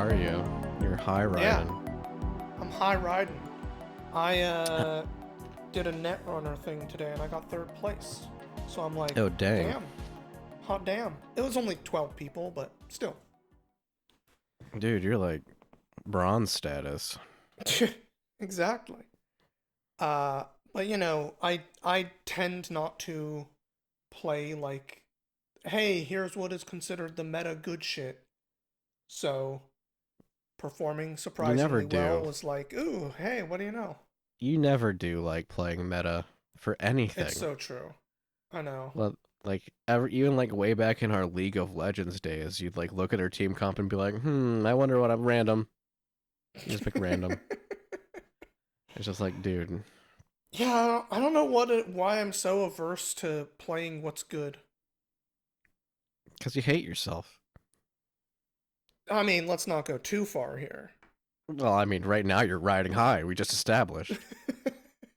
are you? You're high Yeah, riding. I'm high riding. I did a netrunner thing today and I got third place. So I'm like, Oh, dang. damn, hot damn. It was only 12 people, but still. Dude, you're like bronze status. Exactly. Uh, but I tend not to play like, hey, here's what is considered the meta good shit. So performing You never surprisingly well do. was like, ooh, hey, what do you know? You never do like playing meta for It's anything. so true. I know. Well, like ever, even like way back in our League of Legends days, you'd like look at our team comp and be like, I wonder what I'm random. You just pick random. It's just like, dude, Yeah, I don't know why I'm so averse to playing what's good. because you hate yourself. I mean, let's not go too far here. Well, I mean, right now you're riding high. We just established.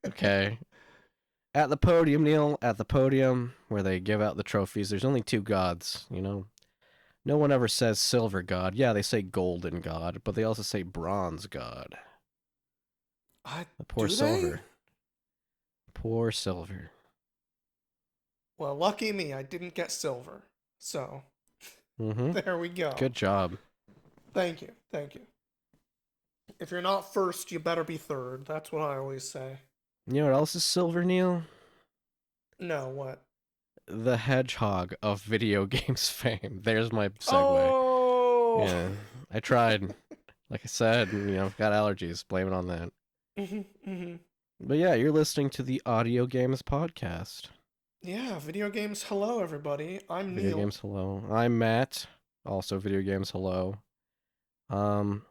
Okay. At the podium, Neil, at the podium where they give out the trophies, there's only two gods, you know? No one ever says silver god. Yeah, they say golden god, but they also say bronze god. The poor Do they? silver. Poor silver. Well, lucky me, I didn't get silver. So, Mm-hmm. there we go. Good job. Thank you. Thank you. If you're not first, you better be third. That's what I always say. You know what else is silver, Neil? No, what? The hedgehog of video games fame. There's my segue. Oh! Yeah, I tried. Like I said, got allergies. Blame it on that. But yeah, you're listening to the Audio Games Podcast. Yeah, video games. Hello, everybody. I'm Video Neil. games, hello. I'm Matt. Also, video games, hello. Um,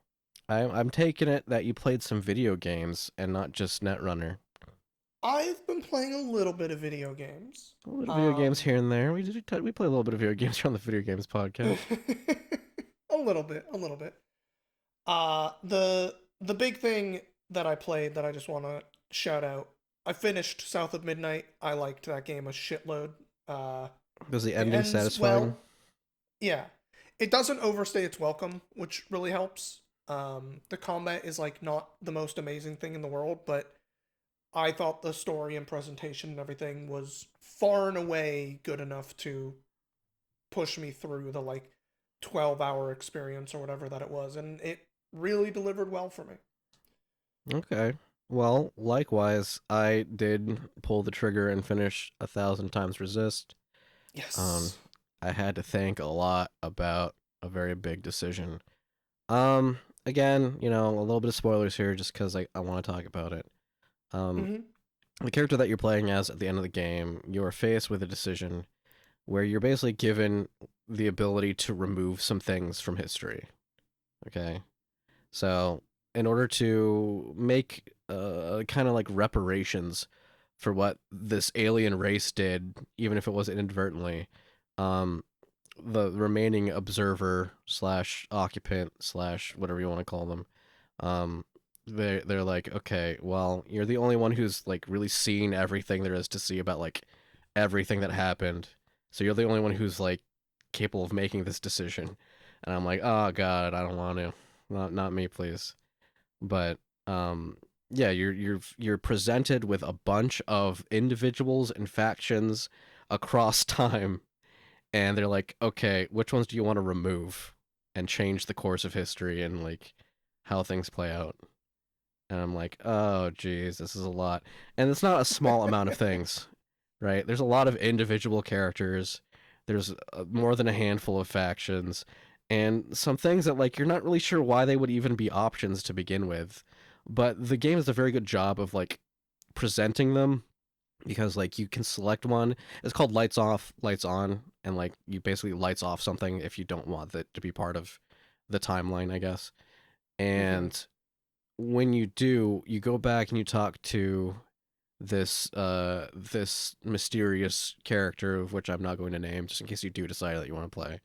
I'm taking it that you played some video games and not just Netrunner. I've been playing a little bit of video games. A little video games here and there. We play a little bit of video games here on the Video Games Podcast. A little bit, a little bit. The big thing that I played that I just want to shout out. I finished South of Midnight. I liked that game a shitload. Uh, Was the it ending ends satisfying? well. Yeah, it doesn't overstay its welcome, which really helps. The combat is like not the most amazing thing in the world, but I thought the story and presentation and everything was far and away good enough to push me through the like 12-hour experience or whatever that it was, and it really delivered well for me. Okay. Well, likewise, I did pull the trigger and finish 1,000 times resist. Um, Yes. I had to think a lot about a very big decision. Again, a little bit of spoilers here just because I want to talk about it. Um, Mhm. the character that you're playing as at the end of the game, you're faced with a decision where you're basically given the ability to remove some things from history. Okay? So, in order to make kind of like reparations for what this alien race did, even if it was inadvertently, um, the remaining observer slash occupant slash whatever you want to call them, um, they're like, okay, well, you're the only one who's like really seen everything there is to see about like everything that happened. So you're the only one who's like capable of making this decision. And I'm like, oh god, I don't want to. Not me, please. But yeah, you're presented with a bunch of individuals and factions across time, and they're like, okay, which ones do you want to remove and change the course of history and like how things play out? And I'm like, oh geez, this is a lot, and it's not a small amount of things, right? There's a lot of individual characters. There's more than a handful of factions, and some things that like you're not really sure why they would even be options to begin with. But the game does a very good job of like presenting them because like you can select one. It's called lights off, lights on, and like you basically lights off something if you don't want it to be part of the timeline, I guess. Mhm. And when you do, you go back and you talk to this mysterious character of which I'm not going to name just in case you do decide that you want to play.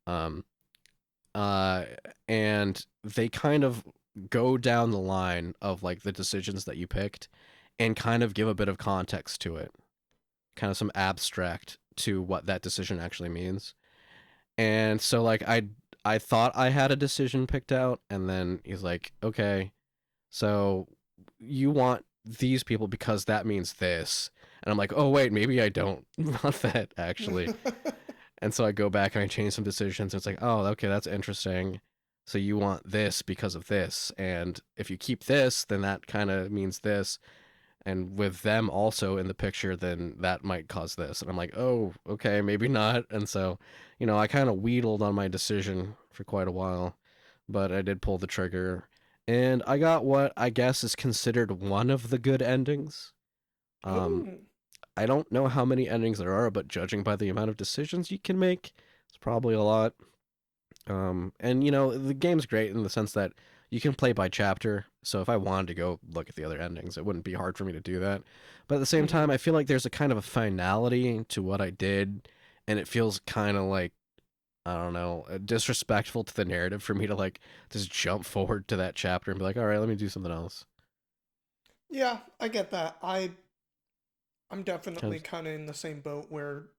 Um uh and they kind of go down the line of like the decisions that you picked and kind of give a bit of context to it. Kind of some abstract to what that decision actually means. And so like I thought I had a decision picked out, and then he's like, okay, so you want these people because that means this. And I'm like, oh, wait, maybe I don't want that actually. And so I go back and I change some decisions. And it's like, oh, okay, that's interesting. So you want this because of this. And if you keep this, then that kind of means this. And with them also in the picture, then that might cause this. And I'm like, oh, okay, maybe not. And so, I kind of wheedled on my decision for quite a while, but I did pull the trigger. And I got what I guess is considered one of the good endings. Um, Oh. I don't know how many endings there are, but judging by the amount of decisions you can make, it's probably a lot. And the game's great in the sense that you can play by chapter. So if I wanted to go look at the other endings, it wouldn't be hard for me to do that. But at the same Hmm. time, I feel like there's a kind of a finality to what I did, and it feels kind of like, I don't know, disrespectful to the narrative for me to like just jump forward to that chapter and be like, all right, let me do something else. Yeah, I get that. I'm definitely 'Cause- kind of in the same boat where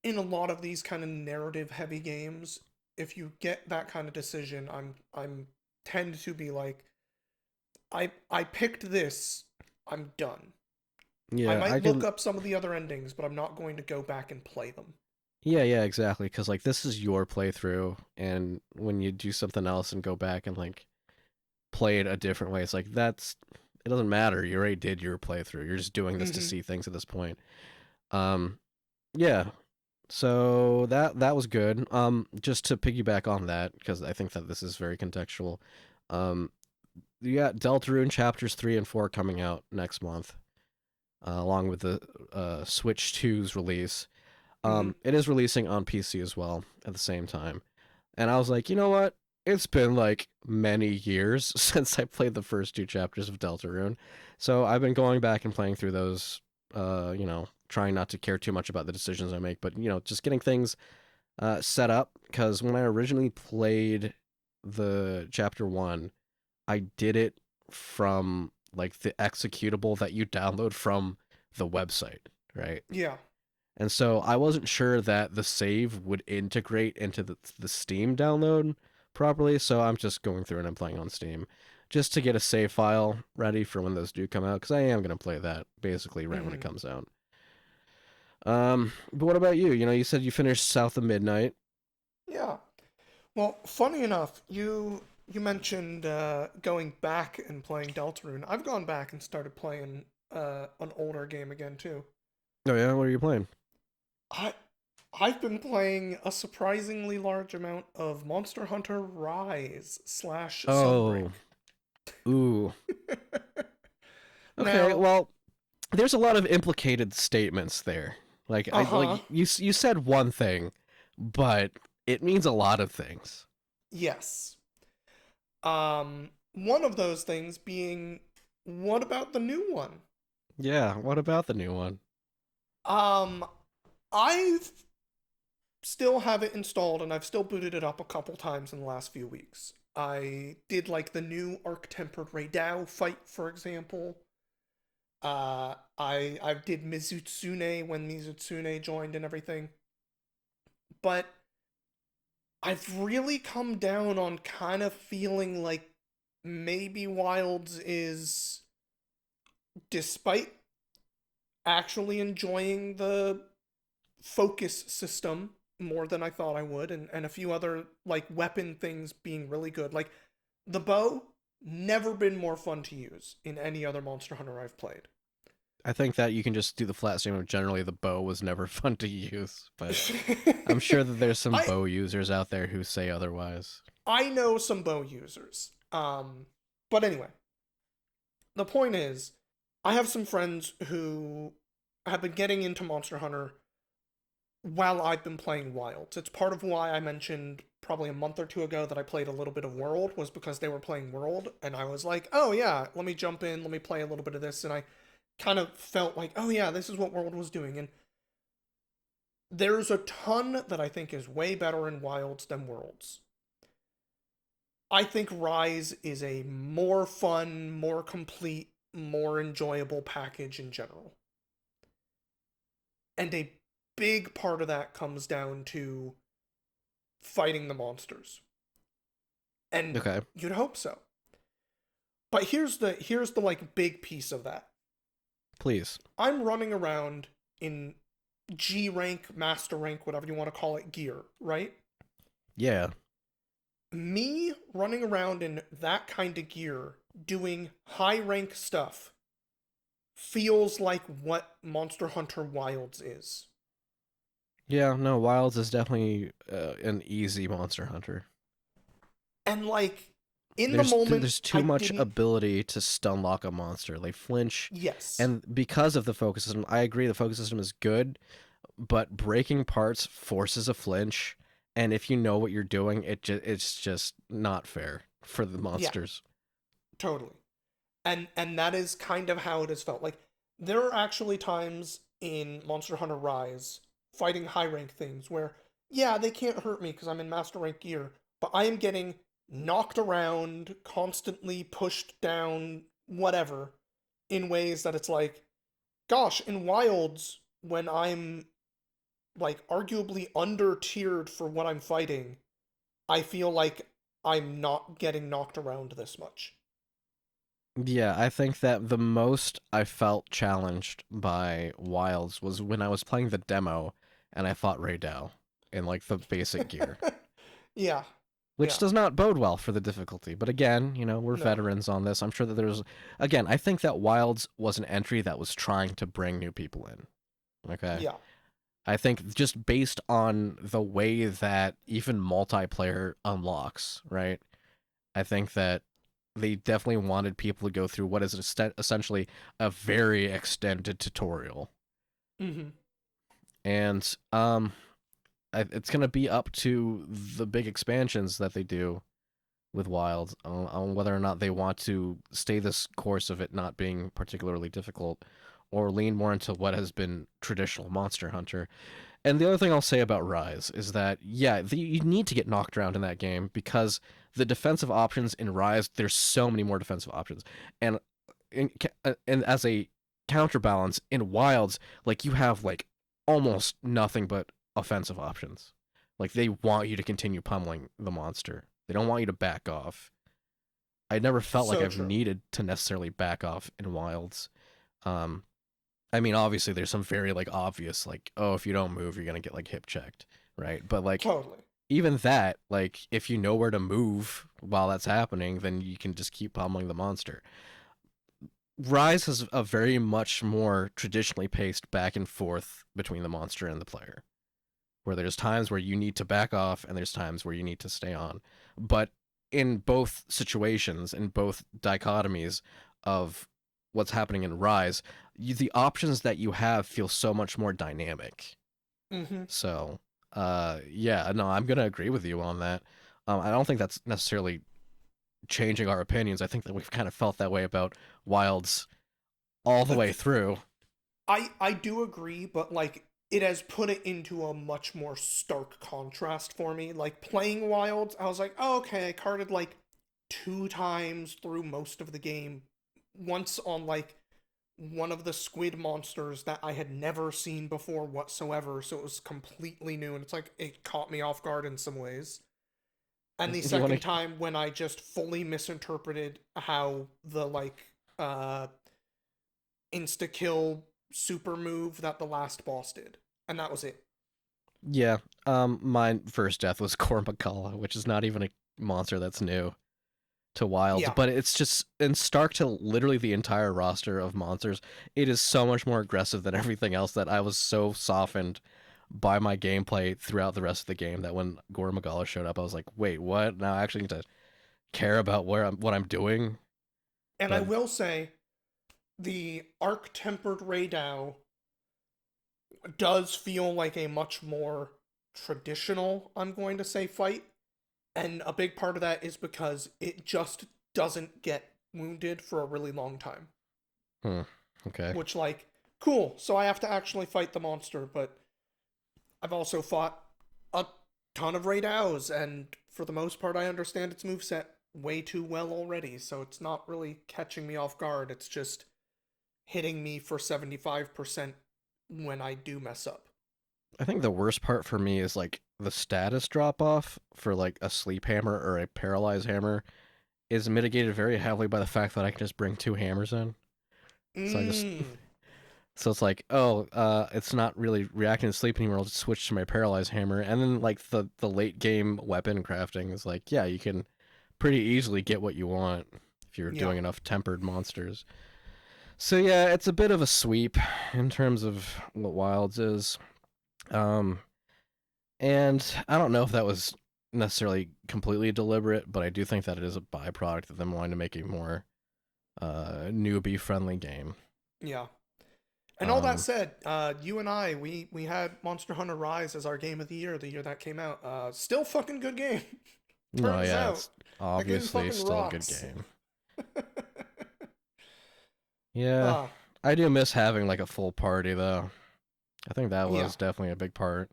in a lot of these kind of narrative heavy games, if you get that kind of decision, I'm tend to be like, I picked this, I'm done. I yeah, I might look can. up some of the other endings, but I'm not going to go back and play them. Yeah, exactly. Because like this is your playthrough, and when you do something else and go back and like play it a different way, it's like it doesn't matter. You already did your playthrough. You're just doing this to Hmm. see things at this point. Um, yeah. So that was good. Just to piggyback on that, because I think that this is very contextual. Um, you got Deltarune chapters 3 and 4 coming out next month, along with the Switch 2's release. Hmm. It is releasing on PC as well at the same time. And I was like, you know what? It's been like many years since I played the first 2 chapters of Deltarune. So I've been going back and playing through those, trying not to care too much about the decisions I make, but, just getting things set up. Because when I originally played the chapter 1, I did it from like the executable that you download from the website, right? Yeah. And so I wasn't sure that the save would integrate into the Steam download properly, so I'm just going through and I'm playing on Steam just to get a save file ready for when those do come out, because I am going to play that basically right when it Hmm. comes out. But what about you? You said you finished South of Midnight. Yeah. Well, funny enough, you mentioned going back and playing Deltarune. I've gone back and started playing an older game again too. Oh yeah, what are you playing? I I've been playing a surprisingly large amount of Monster Hunter Rise slash Sunbreak. Oh, ooh. Okay, Now, well, there's a lot of implicated statements there. Like I like uh-huh, you said one thing, but it means a lot of things. yes. One of those things being, what about the new one? Yeah, what about the new one? Um, I've still have it installed and I've still booted it up a couple times in the last few weeks. I did like the new Arc Tempered Raidou fight, for example. I did Mizutsune when Mizutsune joined and everything. But I've really come down on kind of feeling like maybe Wilds is, despite actually enjoying the focus system more than I thought I would, and a few other like weapon things being really good. Like the bow, never been more fun to use in any other Monster Hunter I've played. I think that you can just do the flat statement of generally the bow was never fun to use, but I'm sure that there's some I bow users out there who say otherwise. I know some bow users. But anyway, the point is, I have some friends who have been getting into Monster Hunter while I've been playing Wilds. It's part of why I mentioned probably a month or two ago that I played a little bit of World, was because they were playing World, and I was like, oh yeah, let me jump in, let me play a little bit of this, and I kind of felt like, oh yeah, this is what World was doing, and there's a ton that I think is way better in Wilds than Worlds. I think Rise is a more fun, more complete, more enjoyable package in general. And a big part of that comes down to fighting the monsters. And Okay. you'd hope so. But here's the like big piece of that. Please. I'm running around in G rank, master rank, whatever you want to call it, gear, right? Yeah. Me running around in that kind of gear, doing high rank stuff, feels like what Monster Hunter Wilds is. Yeah, no, Wilds is definitely an easy monster hunter. And like in the moment, There's I too much didn't. ability to stun lock a monster. They flinch, Yes, and because of the focus system, I agree the focus system is good, but breaking parts forces a flinch, and if you know what you're doing, it's just not fair for the yeah, monsters. totally. And that is kind of how it has felt. Like there are actually times in Monster Hunter Rise fighting high rank things where yeah, they can't hurt me because I'm in master rank gear, but I am getting knocked around, constantly pushed down, whatever, in ways that it's like, gosh, in Wilds when I'm like arguably under tiered for what I'm fighting, I feel like I'm not getting knocked around this much. Yeah, I think that the most I felt challenged by Wilds was when I was playing the demo and I fought Raydell in like the basic gear, Yeah, which yeah, does not bode well for the difficulty. But again, we're no, veterans on this. I'm sure that again, I think that Wilds was an entry that was trying to bring new people in. Okay. yeah. I think just based on the way that even multiplayer unlocks, right? I think that they definitely wanted people to go through what is essentially a very extended tutorial. Mm-hmm. And it's going to be up to the big expansions that they do with Wild on whether or not they want to stay this course of it not being particularly difficult or lean more into what has been traditional Monster Hunter. And the other thing I'll say about Rise is that, yeah, you need to get knocked around in that game because the defensive options in Rise, there's so many more defensive options. And and as a counterbalance in Wilds, like you have like almost nothing but offensive options. Like they want you to continue pummeling the monster. They don't want you to back off. I never felt like So I've true. needed to necessarily back off in Wilds. Um, I mean, obviously, there's some very like obvious, like, oh, if you don't move, you're gonna get like hip checked, right? But like, Totally. even that, like, if you know where to move while that's happening, then you can just keep pummeling the monster. Rise has a very much more traditionally paced back and forth between the monster and the player, where there's times where you need to back off and there's times where you need to stay on. But in both situations, in both dichotomies of what's happening in Rise, the options that you have feel so much more dynamic. Mm-hmm. So, yeah, no, I'm gonna agree with you on that. I don't think that's necessarily changing our opinions. I think that we've kind of felt that way about Wilds all the way through. I do agree, but like it has put it into a much more stark contrast for me. Like playing Wilds, I was like, oh, okay, I carded like 2 times through most of the game. Once on like one of the squid monsters that I had never seen before whatsoever, so it was completely new, and it's like it caught me off guard in some ways. And the Do you want second to? time when I just fully misinterpreted how the like insta kill super move that the last boss did, and that was it. Yeah. My first death was Kormakala, which is not even a monster that's new to Wilds, Yeah, but it's just in stark to literally the entire roster of monsters. It is so much more aggressive than everything else that I was so softened by my gameplay throughout the rest of the game that when Gore Magala showed up, I was like, wait, what? Now I actually need to care about what I'm doing. and I But will say the arc tempered Raydao does feel like a much more traditional, I'm going to say, fight. And a big part of that is because it just doesn't get wounded for a really long time. hmm, okay. Which, like, cool. So I have to actually fight the monster, but I've also fought a ton of Raidaos, and for the most part, I understand its moveset way too well already, so it's not really catching me off guard. It's just hitting me for 75% when I do mess up. I think the worst part for me is like the status drop off for like a sleep hammer or a paralyzed hammer is mitigated very heavily by the fact that I can just bring two hammers in. So I just Mm. so it's like, oh, it's not really reacting to sleep anymore. I'll just switch to my paralyzed hammer, and then like the late game weapon crafting is like, yeah, you can pretty easily get what you want if you're Yeah. doing enough tempered monsters. So yeah, it's a bit of a sweep in terms of what Wilds is. Um, and I don't know if that was necessarily completely deliberate, but I do think that it is a byproduct of them wanting to make a more newbie friendly game. Yeah. And all that Um, said, you and I, we had Monster Hunter Rise as our game of the year that came out. Still fucking good game. no, Turns yeah, out it's that game obviously fucking still a good rocks. game. Yeah, uh, I do miss having like a full party though. I think that yeah. was definitely a big part.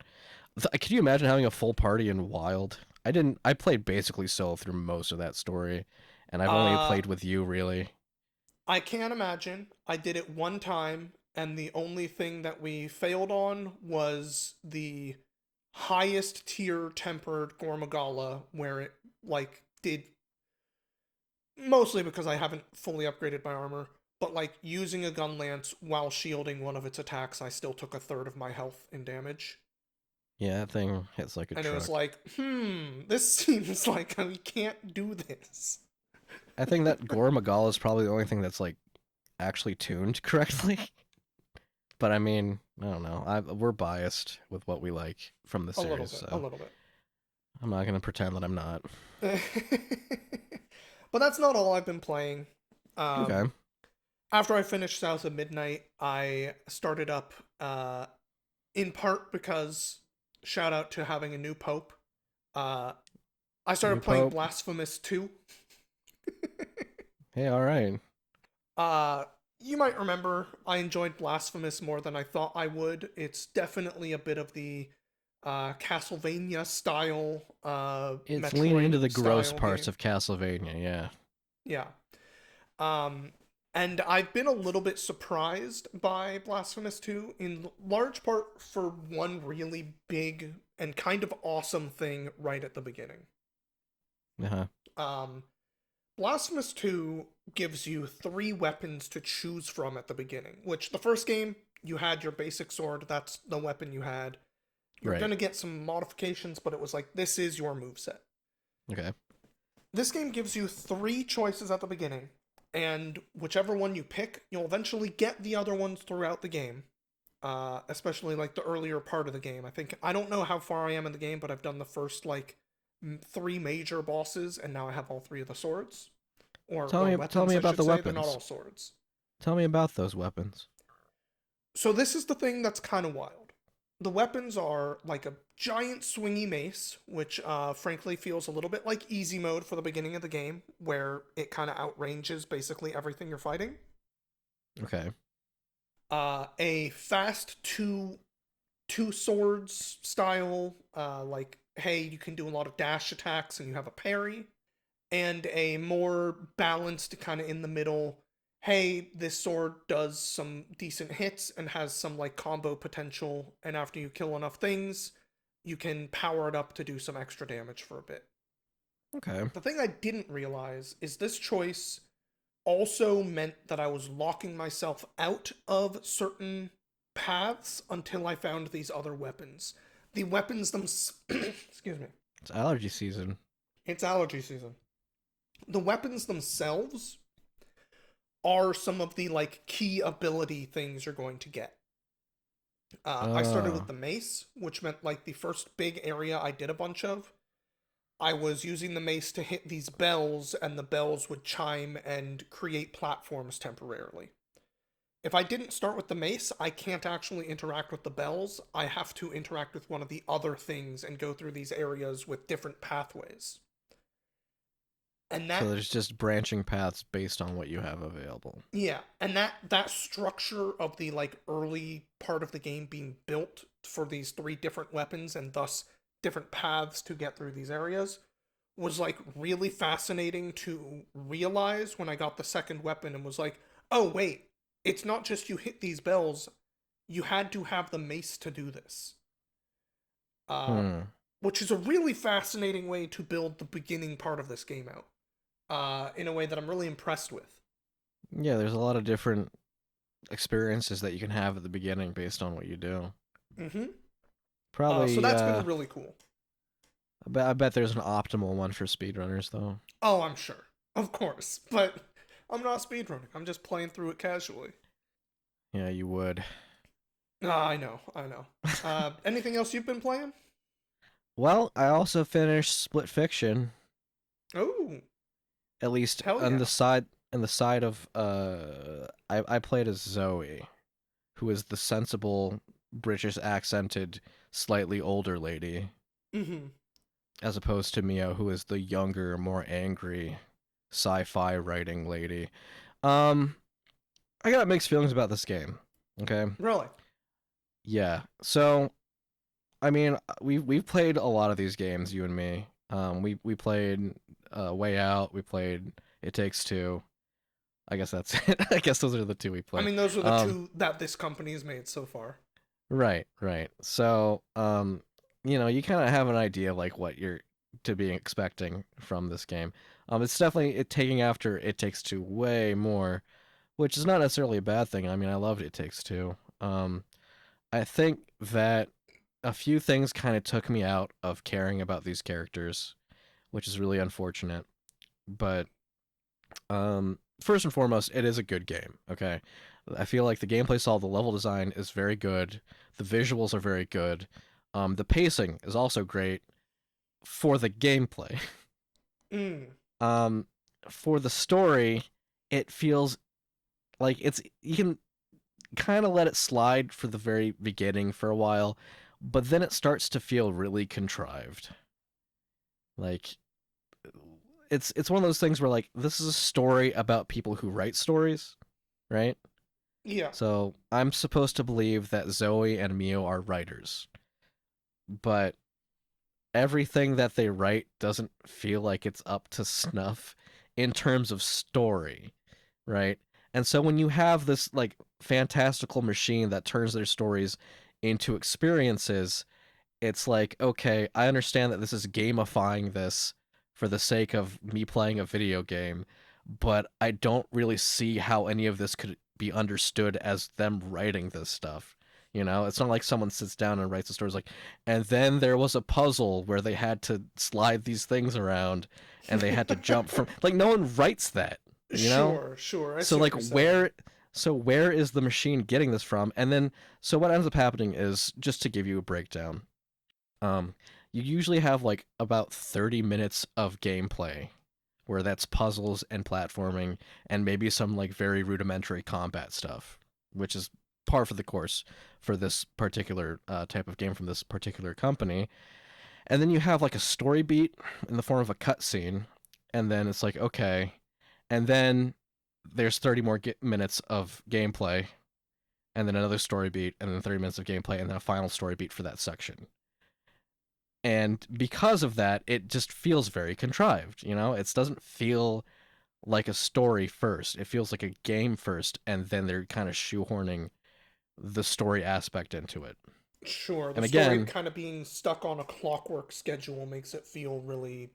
Could you imagine having a full party in Wild? I didn't. I played basically solo through most of that story, and I've only Uh, played with you really. I can't imagine. I did it one time, and the only thing that we failed on was the highest tier tempered Gormagala, where it like did mostly because I haven't fully upgraded my armor, but like using a gun lance while shielding one of its attacks, I still took a third of my health in damage. Yeah, that thing hits like a And it was truck. like, this seems like we can't do this. I think that Gore Magala is probably the only thing that's like actually tuned correctly. But I mean, I don't know. We're biased with what we like from the A little series, bit, a so little bit. I'm not gonna pretend that I'm not. But that's not all I've been playing. Okay. Um, After I finished South of Midnight, I started up, in part because shout out to having a new pope. Uh, I started New playing Pope. Blasphemous 2. Hey, all right. Uh, you might remember I enjoyed Blasphemous more than I thought I would. It's definitely a bit of the Castlevania style, It's leaning into Metroid the gross style parts game. of Castlevania. Yeah. Yeah. Um, and I've been a little bit surprised by Blasphemous 2, in large part for one really big and kind of awesome thing right at the beginning. Uh huh. Um, Blasphemous 2 gives you three weapons to choose from at the beginning, which the first game, you had your basic sword, that's the weapon you had. You're Right. gonna get some modifications, but it was like, this is your moveset. Okay. This game gives you three choices at the beginning, and whichever one you pick, you'll eventually get the other ones throughout the game. Especially like the earlier part of the game. I don't know how far I am in the game, but I've done the first like three major bosses, and now I have all three of the swords or Tell weapons, me I about should the say. They're not weapons. all swords. Tell me about those weapons. So this is the thing that's kind of wild. The weapons are like a giant swingy mace, which frankly feels a little bit like easy mode for the beginning of the game, where it kind of outranges basically everything you're fighting. Okay. A fast two swords style, like hey, you can do a lot of dash attacks and you have a parry, and a more balanced kind of in the middle. Hey, this sword does some decent hits and has some like combo potential, and after you kill enough things, you can power it up to do some extra damage for a bit. Okay. The thing I didn't realize is this choice also meant that I was locking myself out of certain paths until I found these other weapons. The weapons them excuse me. It's allergy season. It's allergy season. The weapons themselves are some of the like key ability things you're going to get. I started with Oh. the mace, which meant like the first big area I did a bunch of. I was using the mace to hit these bells, and the bells would chime and create platforms temporarily. If I didn't start with the mace, I can't actually interact with the bells. I have to interact with one of the other things and go through these areas with different pathways. And So that there's just branching paths based on what you have available. Yeah, and that structure of the like early part of the game being built for these three different weapons and thus different paths to get through these areas was like really fascinating to realize when I got the second weapon and was like, "Oh wait, it's not just you hit these bells, you had to have the mace to do this." Uh Hmm. which is a really fascinating way to build the beginning part of this game out, in a way that I'm really impressed with. Yeah, there's a lot of different experiences that you can have at the beginning based on what you do. Mm-hmm. So Probably, that's been really cool. I bet there's an optimal one for speedrunners though. Oh, I'm sure, of course, but I'm not speedrunning. I'm just playing through it casually. Yeah, you would. I know, I know. Anything else you've been playing? Well, I also finished Split Fiction, Oh, at least hell on yeah. the side of I played as Zoe, who is the sensible British accented, slightly older lady, Mm-hmm. as opposed to Mio, who is the younger, more angry sci-fi writing lady. Um, I got mixed feelings about this game. Okay, Really? yeah. So I mean, we've played a lot of these games, you and me. We played Way Out. We played It Takes Two. I guess that's it. I guess those are the two we I played. mean, those are the Um, two that this company's made so far. right, right. So, you kind of have an idea of like what you're to be expecting from this game. It's definitely taking after It Takes Two way more, which is not necessarily a bad thing. I mean, I loved It Takes Two. I think that a few things kind of took me out of caring about these characters, which is really unfortunate. But first and foremost, it is a good game. Okay, I feel like the gameplay solid, the level design is very good, the visuals are very good, the pacing is also great for the gameplay. Mm. um, for the story, it feels like you can kind of let it slide for the very beginning for a while, but then it starts to feel really contrived. Like it's one of those things where like this is a story about people who write stories, right? Yeah. So I'm supposed to believe that Zoe and Mio are writers, but everything that they write doesn't feel like it's up to snuff in terms of story, right? And so when you have this like fantastical machine that turns their stories into experiences, it's like, okay, I understand that this is gamifying this for the sake of me playing a video game, but I don't really see how any of this could be understood as them writing this stuff. It's not like someone sits down and writes the stories like, and then there was a puzzle where they had to slide these things around and they had to jump from like no one writes that, you know? Sure, sure. I So see what like you're saying. where is the machine getting this from? And then so what ends up happening is just to give you a breakdown. Um, you usually have like about 30 minutes of gameplay where that's puzzles and platforming and maybe some like very rudimentary combat stuff, which is par for the course for this particular type of game from this particular company. And then you have like a story beat in the form of a cutscene, and then it's like, okay, and then there's 30 more minutes of gameplay, and then another story beat, and then 30 minutes of gameplay, and then a final story beat for that section. And because of that, it just feels very contrived. It doesn't feel like a story first. It feels like a game first, and then they're kind of shoehorning the story aspect into it. Sure, the And story again, kind of being stuck on a clockwork schedule makes it feel really.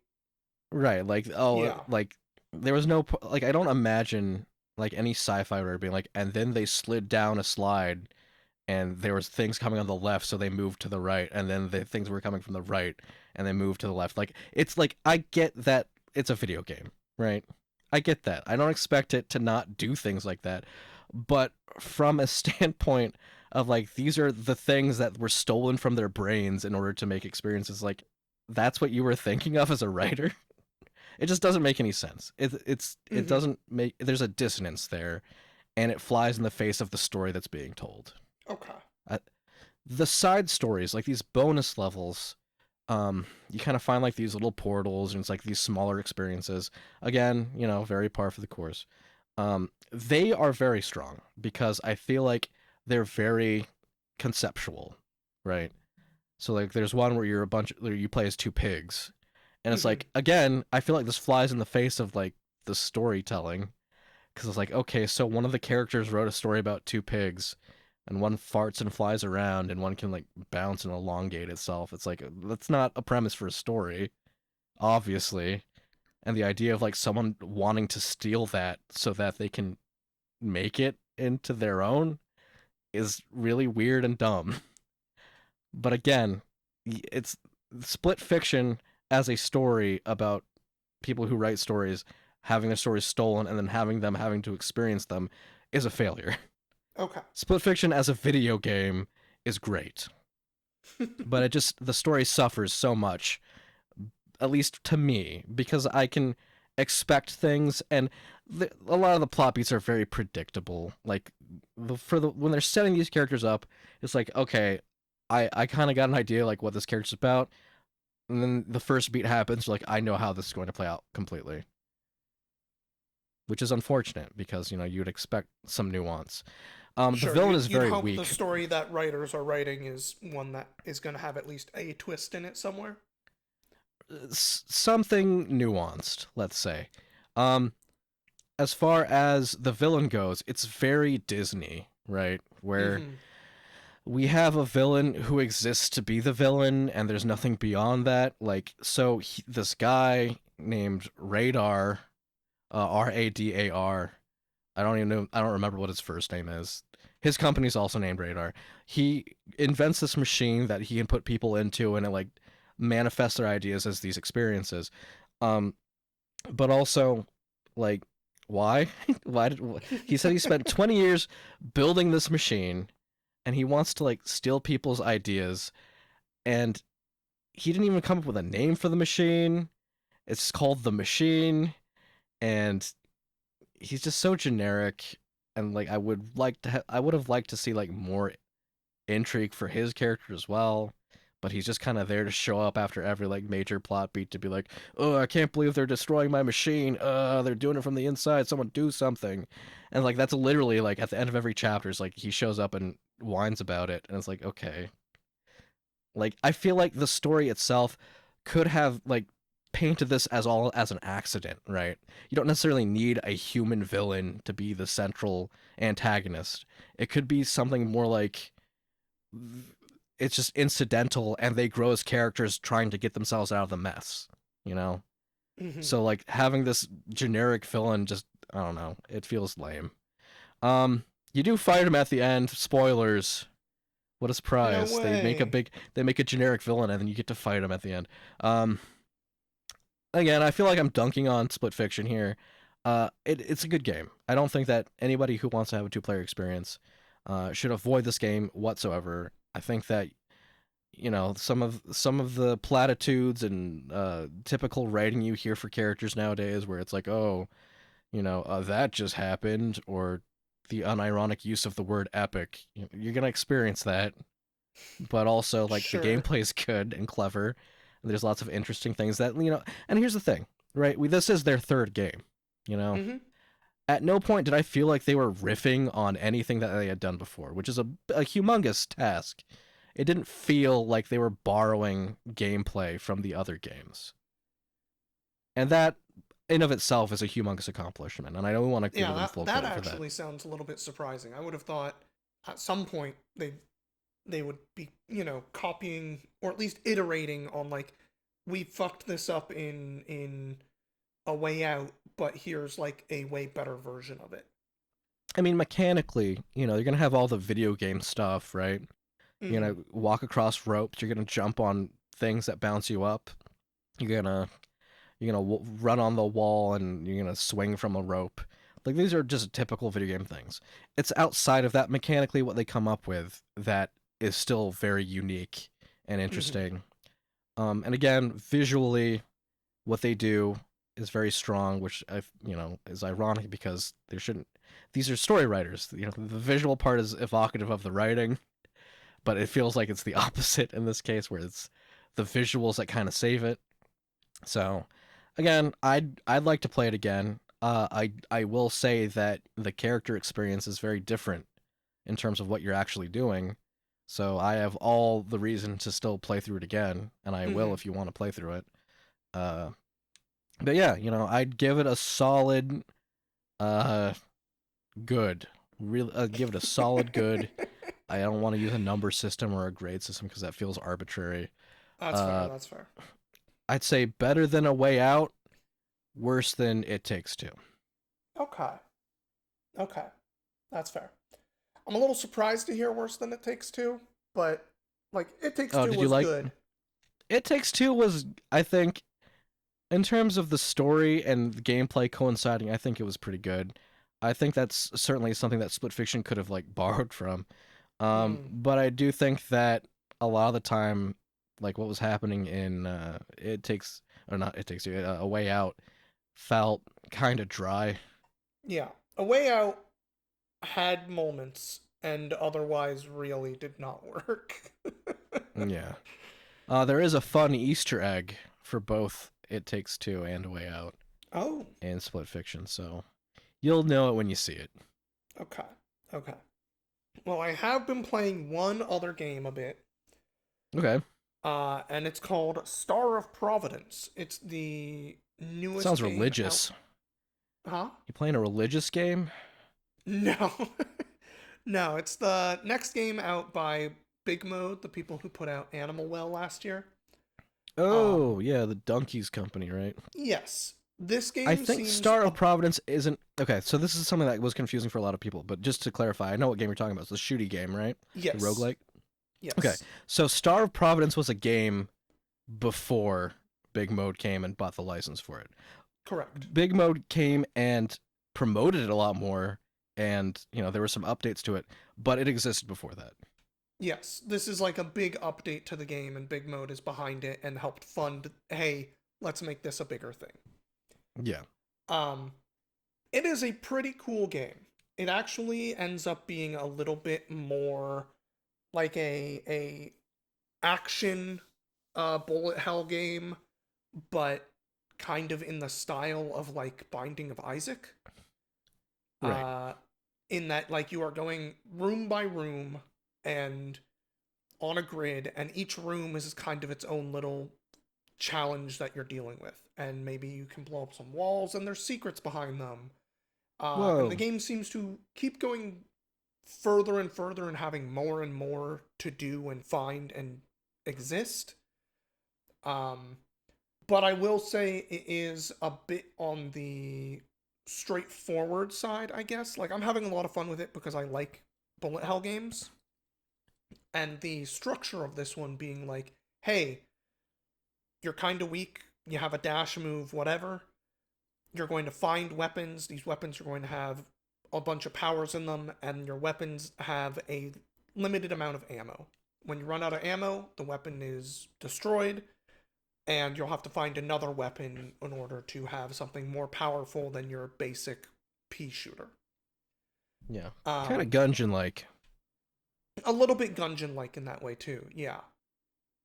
right, like, oh, Yeah. like there was no like I don't imagine like any sci-fi where being like, and then they slid down a slide and there was things coming on the left, so they moved to the right, and then the things were coming from the right, and they moved to the left. Like it's like I get that it's a video game, right? I get that. I don't expect it to not do things like that, but from a standpoint of like these are the things that were stolen from their brains in order to make experiences, like that's what you were thinking of as a writer. It just doesn't make any sense. It Mm-hmm. doesn't make there's a dissonance there, and it flies in the face of the story that's being told. Okay. Uh, the side stories, like these bonus levels, you kind of find like these little portals, and it's like these smaller experiences. Again, very par for the course. They are very strong because I feel like they're very conceptual, right? So like, there's one where you play as two pigs, and it's Mm-hmm. like again, I feel like this flies in the face of like the storytelling because it's like, okay, so one of the characters wrote a story about two pigs, and one farts and flies around, and one can like bounce and elongate itself. It's like that's not a premise for a story, obviously. And the idea of like someone wanting to steal that so that they can make it into their own is really weird and dumb. But again, it's split fiction as a story about people who write stories having their stories stolen and then having to experience them is a failure. Okay. Split fiction as a video game is great, but the story suffers so much, at least to me, because I can expect things, and a lot of the plot beats are very predictable. Like when they're setting these characters up, it's like, okay, I kind of got an idea like what this character's about, and then the first beat happens, like I know how this is going to play out completely, which is unfortunate because you'd expect some nuance. The Sure, villain is you'd very hope the weak. story that writers are writing is one that is going to have at least a twist in it somewhere. Something nuanced, let's say. Um, as far as the villain goes, it's very Disney, right? Where Mm-hmm. we have a villain who exists to be the villain, and there's nothing beyond that. Like, so this guy named Radar, Radar. I don't even know. I don't remember what his first name is. His company's also named Radar. He invents this machine that he can put people into, and it like manifests their ideas as these experiences. Um, but also, like, why? Why did he said he spent 20 years building this machine, and he wants to like steal people's ideas, and he didn't even come up with a name for the machine. It's called the machine, and he's just so generic. And like I would have liked to see like more intrigue for his character as well, but he's just kind of there to show up after every like major plot beat to be like, oh, I can't believe they're destroying my machine, they're doing it from the inside, someone do something. And like that's literally like at the end of every chapter is like he shows up and whines about it, and it's like, okay. Like I feel like the story itself could have like painted this as all as an accident, right? You don't necessarily need a human villain to be the central antagonist. It could be something more like it's just incidental, and they grow as characters trying to get themselves out of the mess, you know? Mm-hmm. So like having this generic villain just, I don't know, it feels lame. You do fight him at the end. Spoilers. What a No surprise. way. They make a generic villain and then you get to fight him at the end. Um Again, I feel like I'm dunking on split fiction here. It's a good game. I don't think that anybody who wants to have a two-player experience should avoid this game whatsoever. I think that some of the platitudes and typical writing you hear for characters nowadays, where it's like, oh, that just happened, or the unironic use of the word epic. You're gonna experience that, but also like the Sure. gameplay is good and clever. And there's lots of interesting things that. And here's the thing, right? This is their third game. You know, Mm-hmm. at no point did I feel like they were riffing on anything that they had done before, which is a humongous task. It didn't feel like they were borrowing gameplay from the other games, and that in of itself is a humongous accomplishment. And I don't want to Yeah, give them full that credit for that. actually sounds a little bit surprising. I would have thought at some point they would be, copying or at least iterating on like we fucked this up in a way out, but here's like a way better version of it. I mean, mechanically, you're gonna have all the video game stuff, right? You're Mm-hmm. gonna walk across ropes. You're gonna jump on things that bounce you up. You're gonna run on the wall, and you're gonna swing from a rope. Like these are just typical video game things. It's outside of that mechanically what they come up with that is still very unique and Mm-hmm. interesting. And again, visually, what they do is very strong, which is ironic because there shouldn't. These are story writers. The visual part is evocative of the writing, but it feels like it's the opposite in this case, where it's the visuals that kind of save it. So, again, I'd like to play it again. I will say that the character experience is very different in terms of what you're actually doing. So I have all the reason to still play through it again, and I will Mm-hmm. if you want to play through it. Uh, but yeah, I'd give it a solid, uh, good. Really, give it a solid good. I don't want to use a number system or a grade system because that feels arbitrary. That's fair. Uh, That's fair. I'd say better than A Way Out, worse than It Takes Two. Okay. Okay. That's fair. I'm a little surprised to hear worse than It Takes Two, but like It Takes Oh, Two did you was like good. It Takes Two? Was, I think, in terms of the story and the gameplay coinciding, I think it was pretty good. I think that's certainly something that Split Fiction could have like borrowed from. Hmm. But I do think that a lot of the time, like what was happening in It Takes, or not It Takes Two, A Way Out, felt kind of dry. Yeah. A Way Out had moments and otherwise really did not work. Yeah. There is a fun Easter egg for both It Takes Two and A Way Out Oh, and Split Fiction, so you'll know it when you see it. okay. Okay. Well, I have been playing one other game a bit, Okay. and it's called Star of Providence. It's the newest Sounds game out. religious. Huh? You playing a religious game? No. No, it's the next game out by Big Mode, the people who put out Animal Well last year. Oh, Um, yeah, the Donkeys Company, right? yes. This I game think seems Star a of Providence isn't okay. So this is something that was confusing for a lot of people. But just to clarify, I know what game you're talking about. It's the shooty game, right? The yes. roguelike. Okay, Yes. so Star of Providence was a game before Big Mode came and bought the license for it. Correct. Big Mode came and promoted it a lot more, and there were some updates to it, but it existed before that. Yes. This is like a big update to the game and Big Mode is behind it and helped fund, hey, let's make this a bigger thing. Yeah. Um it is a pretty cool game. It actually ends up being a little bit more like a action bullet hell game, but kind of in the style of like Binding of Isaac. Right. Uh in that like you are going room by room and on a grid, and each room is kind of its own little challenge that you're dealing with. And maybe you can blow up some walls and there's secrets behind them. And the Whoa. game seems to keep going further and further and having more and more to do and find and exist. Um, but I will say it is a bit on the straightforward side, I guess. Like, I'm having a lot of fun with it because I like bullet hell games. And the structure of this one being like, hey, you're kind of weak, you have a dash move, whatever. You're going to find weapons. These weapons are going to have a bunch of powers in them, and your weapons have a limited amount of ammo. When you run out of ammo, the weapon is destroyed, and you'll have to find another weapon in order to have something more powerful than your basic pea shooter. Yeah. Kind of Um, Gungeon like. a little bit Gungeon like in that way too. Yeah,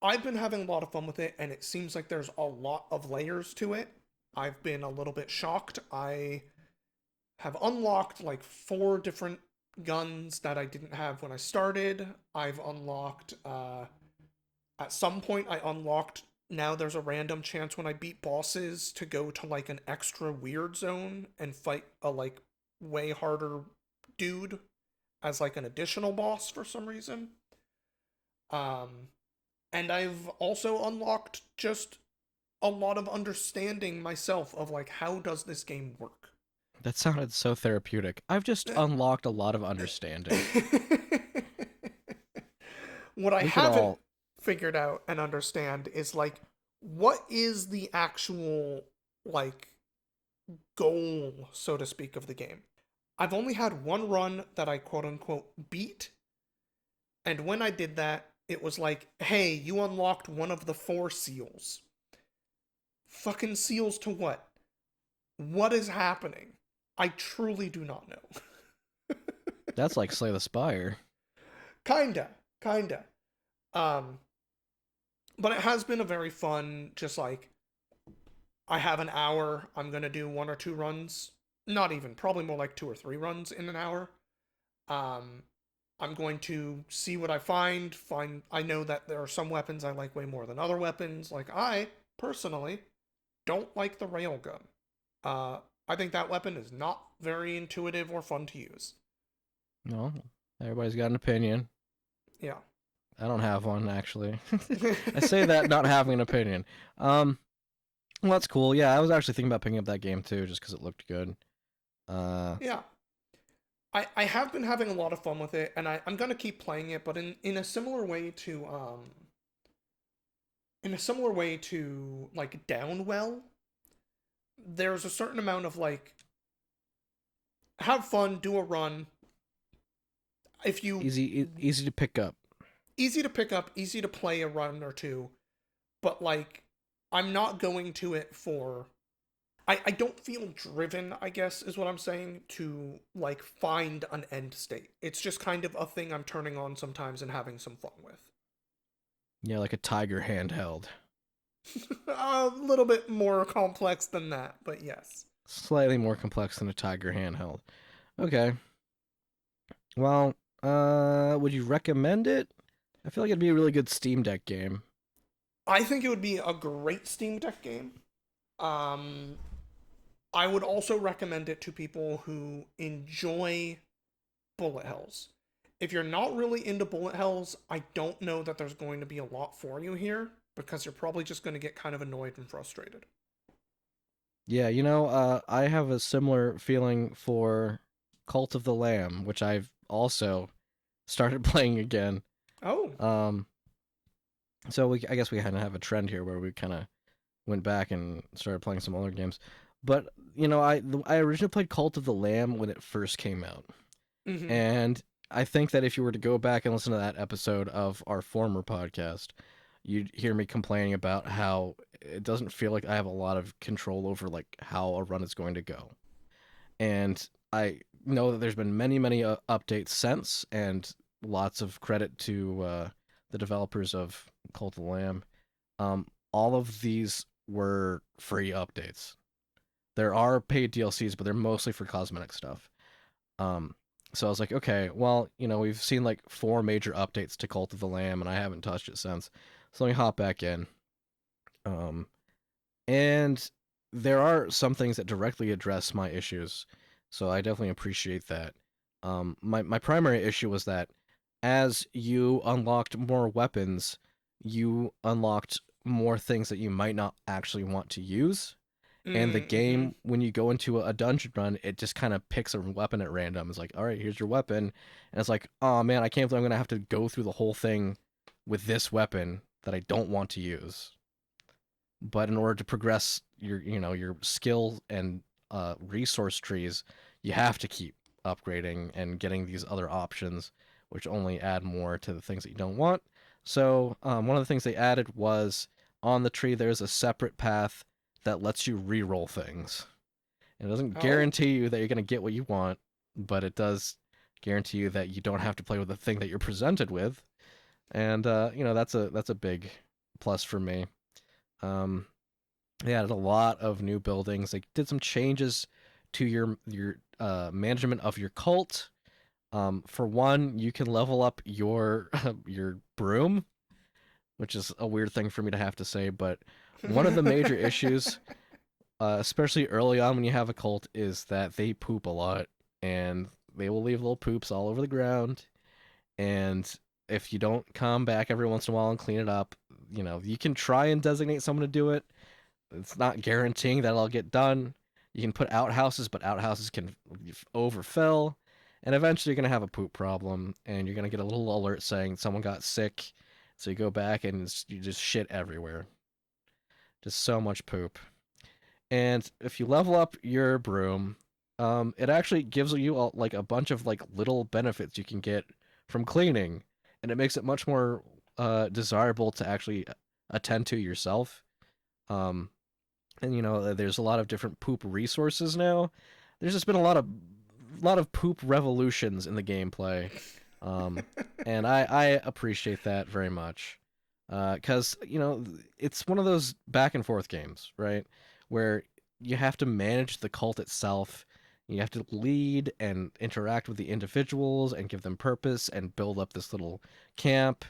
I've been having a lot of fun with it, and it seems like there's a lot of layers to it. I've been a little bit shocked. I have unlocked like four different guns that I didn't have when I started. I've unlocked at some point I unlocked now there's a random chance when I beat bosses to go to like an extra weird zone and fight a like way harder dude as like an additional boss for some reason. Um and I've also unlocked just a lot of understanding myself of like how does this game work. That sounded so therapeutic. I've just unlocked a lot of understanding. What I We could haven't all. figured out and understand is like what is the actual like goal, so to speak, of the game. I've only had one run that I quote unquote beat, and when I did that, it was like, hey, you unlocked one of the four seals. Fucking seals to what? What is happening? I truly do not know. That's like Slay the Spire. Kinda, kinda. Um, but it has been a very fun, just like, I have an hour, I'm gonna do one or two runs. Not even, probably more like two or three runs in an hour. Um, I'm going to see what I find. I know that there are some weapons I like way more than other weapons. Like, I, personally, don't like the railgun. Uh, I think that weapon is not very intuitive or fun to use. No, everybody's got an opinion. Yeah. I don't have one actually. I say that not having an opinion. Um, well, that's cool. Yeah, I was actually thinking about picking up that game too, just because it looked good. Uh, Yeah. I have been having a lot of fun with it, and I'm gonna keep playing it, but in a similar way to like Downwell, there's a certain amount of like have fun, do a run. If you easy to pick up. easy to pick up, easy to play a run or two, but like I'm not going to it for I don't feel driven, I guess, is what I'm saying, to like find an end state. It's just kind of a thing I'm turning on sometimes and having some fun with. Yeah, like a Tiger handheld. A little bit more complex than that, but yes. Slightly more complex than a Tiger handheld. Okay. Well, would you recommend it? I feel like it'd be a really good Steam Deck game. I think it would be a great Steam Deck game. Um, I would also recommend it to people who enjoy bullet hells. If you're not really into bullet hells, I don't know that there's going to be a lot for you here because you're probably just going to get kind of annoyed and frustrated. Yeah, I have a similar feeling for Cult of the Lamb, which I've also started playing again. Oh, Um, so I guess we kind of have a trend here where we kind of went back and started playing some other games. But I originally played Cult of the Lamb when it first came out, mm-hmm. and I think that if you were to go back and listen to that episode of our former podcast, you'd hear me complaining about how it doesn't feel like I have a lot of control over like how a run is going to go. And I know that there's been many updates since, and lots of credit to the developers of Cult of the Lamb. All of these were free updates. There are paid DLCs, but they're mostly for cosmetic stuff. Um, so I was like, okay, well, we've seen like four major updates to Cult of the Lamb, and I haven't touched it since. So let me hop back in. Um, and there are some things that directly address my issues, so I definitely appreciate that. My primary issue was that as you unlocked more weapons, you unlocked more things that you might not actually want to use. And the Mm-hmm. game, when you go into a dungeon run, it just kind of picks a weapon at random. It's like, all right, here's your weapon. And it's like, oh man, I can't believe I'm going to have to go through the whole thing with this weapon that I don't want to use. But in order to progress your skill and resource trees, you have to keep upgrading and getting these other options, which only add more to the things that you don't want. So one of the things they added was on the tree there's a separate path that lets you re-roll things. It doesn't Oh, guarantee you that you're going to get what you want, but it does guarantee you that you don't have to play with the thing that you're presented with, and that's a big plus for me. Um, they added a lot of new buildings. They did some changes to your management of your cult. For one, you can level up your your broom, which is a weird thing for me to have to say, but one of the major issues, especially early on when you have a cult, is that they poop a lot and they will leave little poops all over the ground. And if you don't come back every once in a while and clean it up, you can try and designate someone to do it. It's not guaranteeing that it'll get done. You can put outhouses, but outhouses can overfill. And eventually you're going to have a poop problem, and you're going to get a little alert saying someone got sick. So you go back and you just shit everywhere. Just so much poop. And if you level up your broom, it actually gives you like a bunch of like little benefits you can get from cleaning, and it makes it much more desirable to actually attend to yourself. Um, and there's a lot of different poop resources now. There's just been a lot of poop revolutions in the gameplay, um, and I appreciate that very much, because it's one of those back and forth games, right, where you have to manage the cult itself. You have to lead and interact with the individuals and give them purpose and build up this little camp,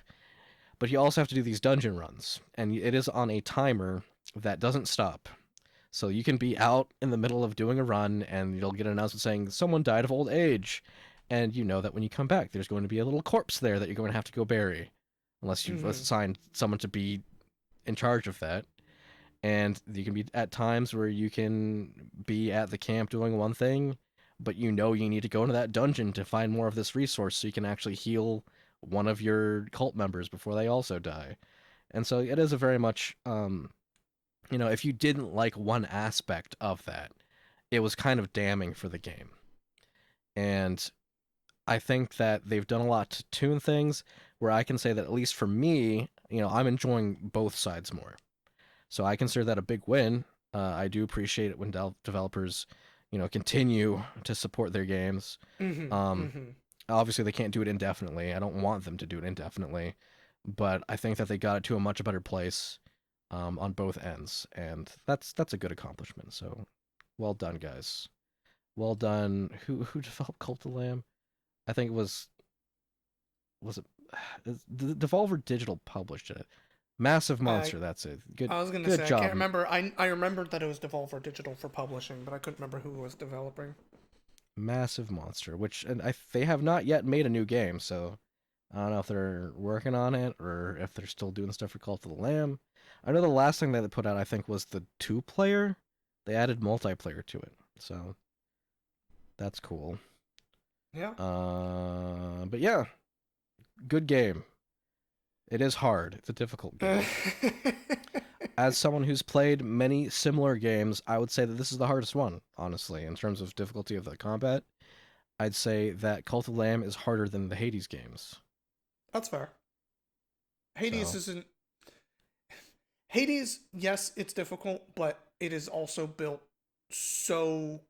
but you also have to do these dungeon runs, and it is on a timer that doesn't stop. So you can be out in the middle of doing a run and you'll get an announcement saying someone died of old age. and you know that when you come back, there's going to be a little corpse there that you're going to have to go bury, unless you've Mm-hmm. assigned someone to be in charge of that. And you can be at times where you can be at the camp doing one thing, but you know you need to go into that dungeon to find more of this resource so you can actually heal one of your cult members before they also die. And so it is a very much, if you didn't like one aspect of that, it was kind of damning for the game. And I think that they've done a lot to tune things where I can say that, at least for me, I'm enjoying both sides more. So I consider that a big win. I do appreciate it when developers, continue to support their games. Mm-hmm. Um, Mm-hmm. Obviously, they can't do it indefinitely. I don't want them to do it indefinitely, but I think that they got it to a much better place on both ends, and that's a good accomplishment. So, well done, guys. Well done. Who developed Cult of the Lamb? I think it was it the Devolver Digital published it. Massive I Monster. That's it. Good I was gonna good say I can't job. remember. I remembered that it was Devolver Digital for publishing, but I couldn't remember who was developing. Massive Monster, they have not yet made a new game, so I don't know if they're working on it or if they're still doing stuff for Cult of the Lamb. I know the last thing that they put out, I think, was the 2 player. They added multiplayer to it, so that's cool. Yeah. But yeah, good game. It is hard. It's a difficult game. As someone who's played many similar games, I would say that this is the hardest one, honestly, in terms of difficulty of the combat. I'd say that Cult of the Lamb is harder than the Hades games. That's fair. Hades So isn't. Hades, yes, it's difficult, but it is also built so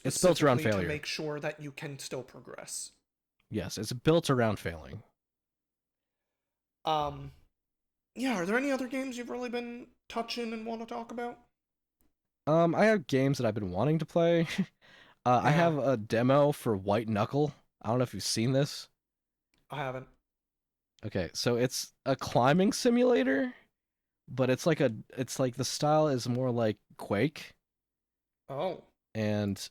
it's built around specifically to failure. make sure that you can still progress. Yes, it's built around failing. Um, yeah, are there any other games you've really been touching and want to talk about? I have games that I've been wanting to play. I Yeah, have a demo for White Knuckle. I don't know if you've seen this. I haven't. Okay, so it's a climbing simulator, but it's like the style is more like Quake, Oh, and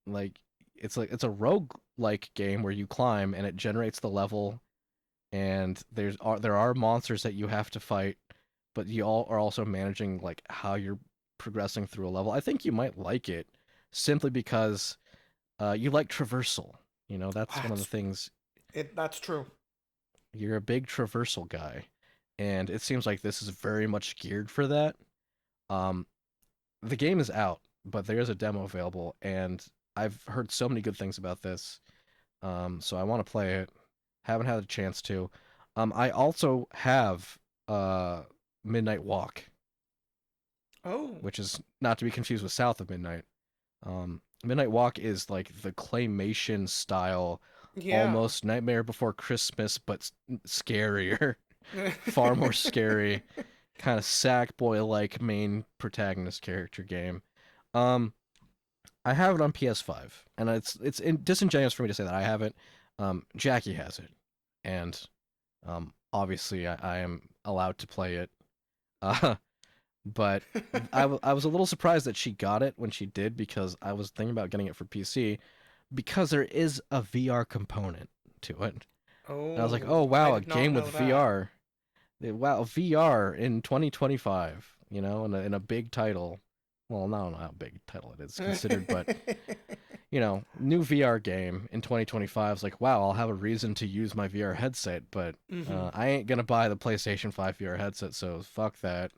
like it's a rogue like game where you climb and it generates the level, and there are monsters that you have to fight, but you all are also managing like how you're progressing through a level. I think you might like it simply because you like traversal. That's one of the that's things. That's true. You're a big traversal guy, and it seems like this is very much geared for that. Um, the game is out, but there is a demo available, and I've heard so many good things about this. So I want to play it. Haven't had a chance to. I also have uh, Midnight Walk, Oh, which is not to be confused with South of Midnight. Midnight Walk is like the claymation style, yeah. almost Nightmare Before Christmas, but scarier, far more scary, kind of Sackboy like main protagonist character game. Um, I have it on PS5, and it's disingenuous for me to say that I have it. Jackie has it, and obviously I am allowed to play it. Uh, but I was a little surprised that she got it when she did, because I was thinking about getting it for PC because there is a VR component to it. And I was like, Oh, oh I wow, a did not game with know that. VR. Wow, VR in 2025, in a big title. Well, I don't know how big title it is considered, but new VR game in 2025 is like, wow, I'll have a reason to use my VR headset, but Mm-hmm. I ain't gonna buy the PlayStation 5 VR headset, so fuck that.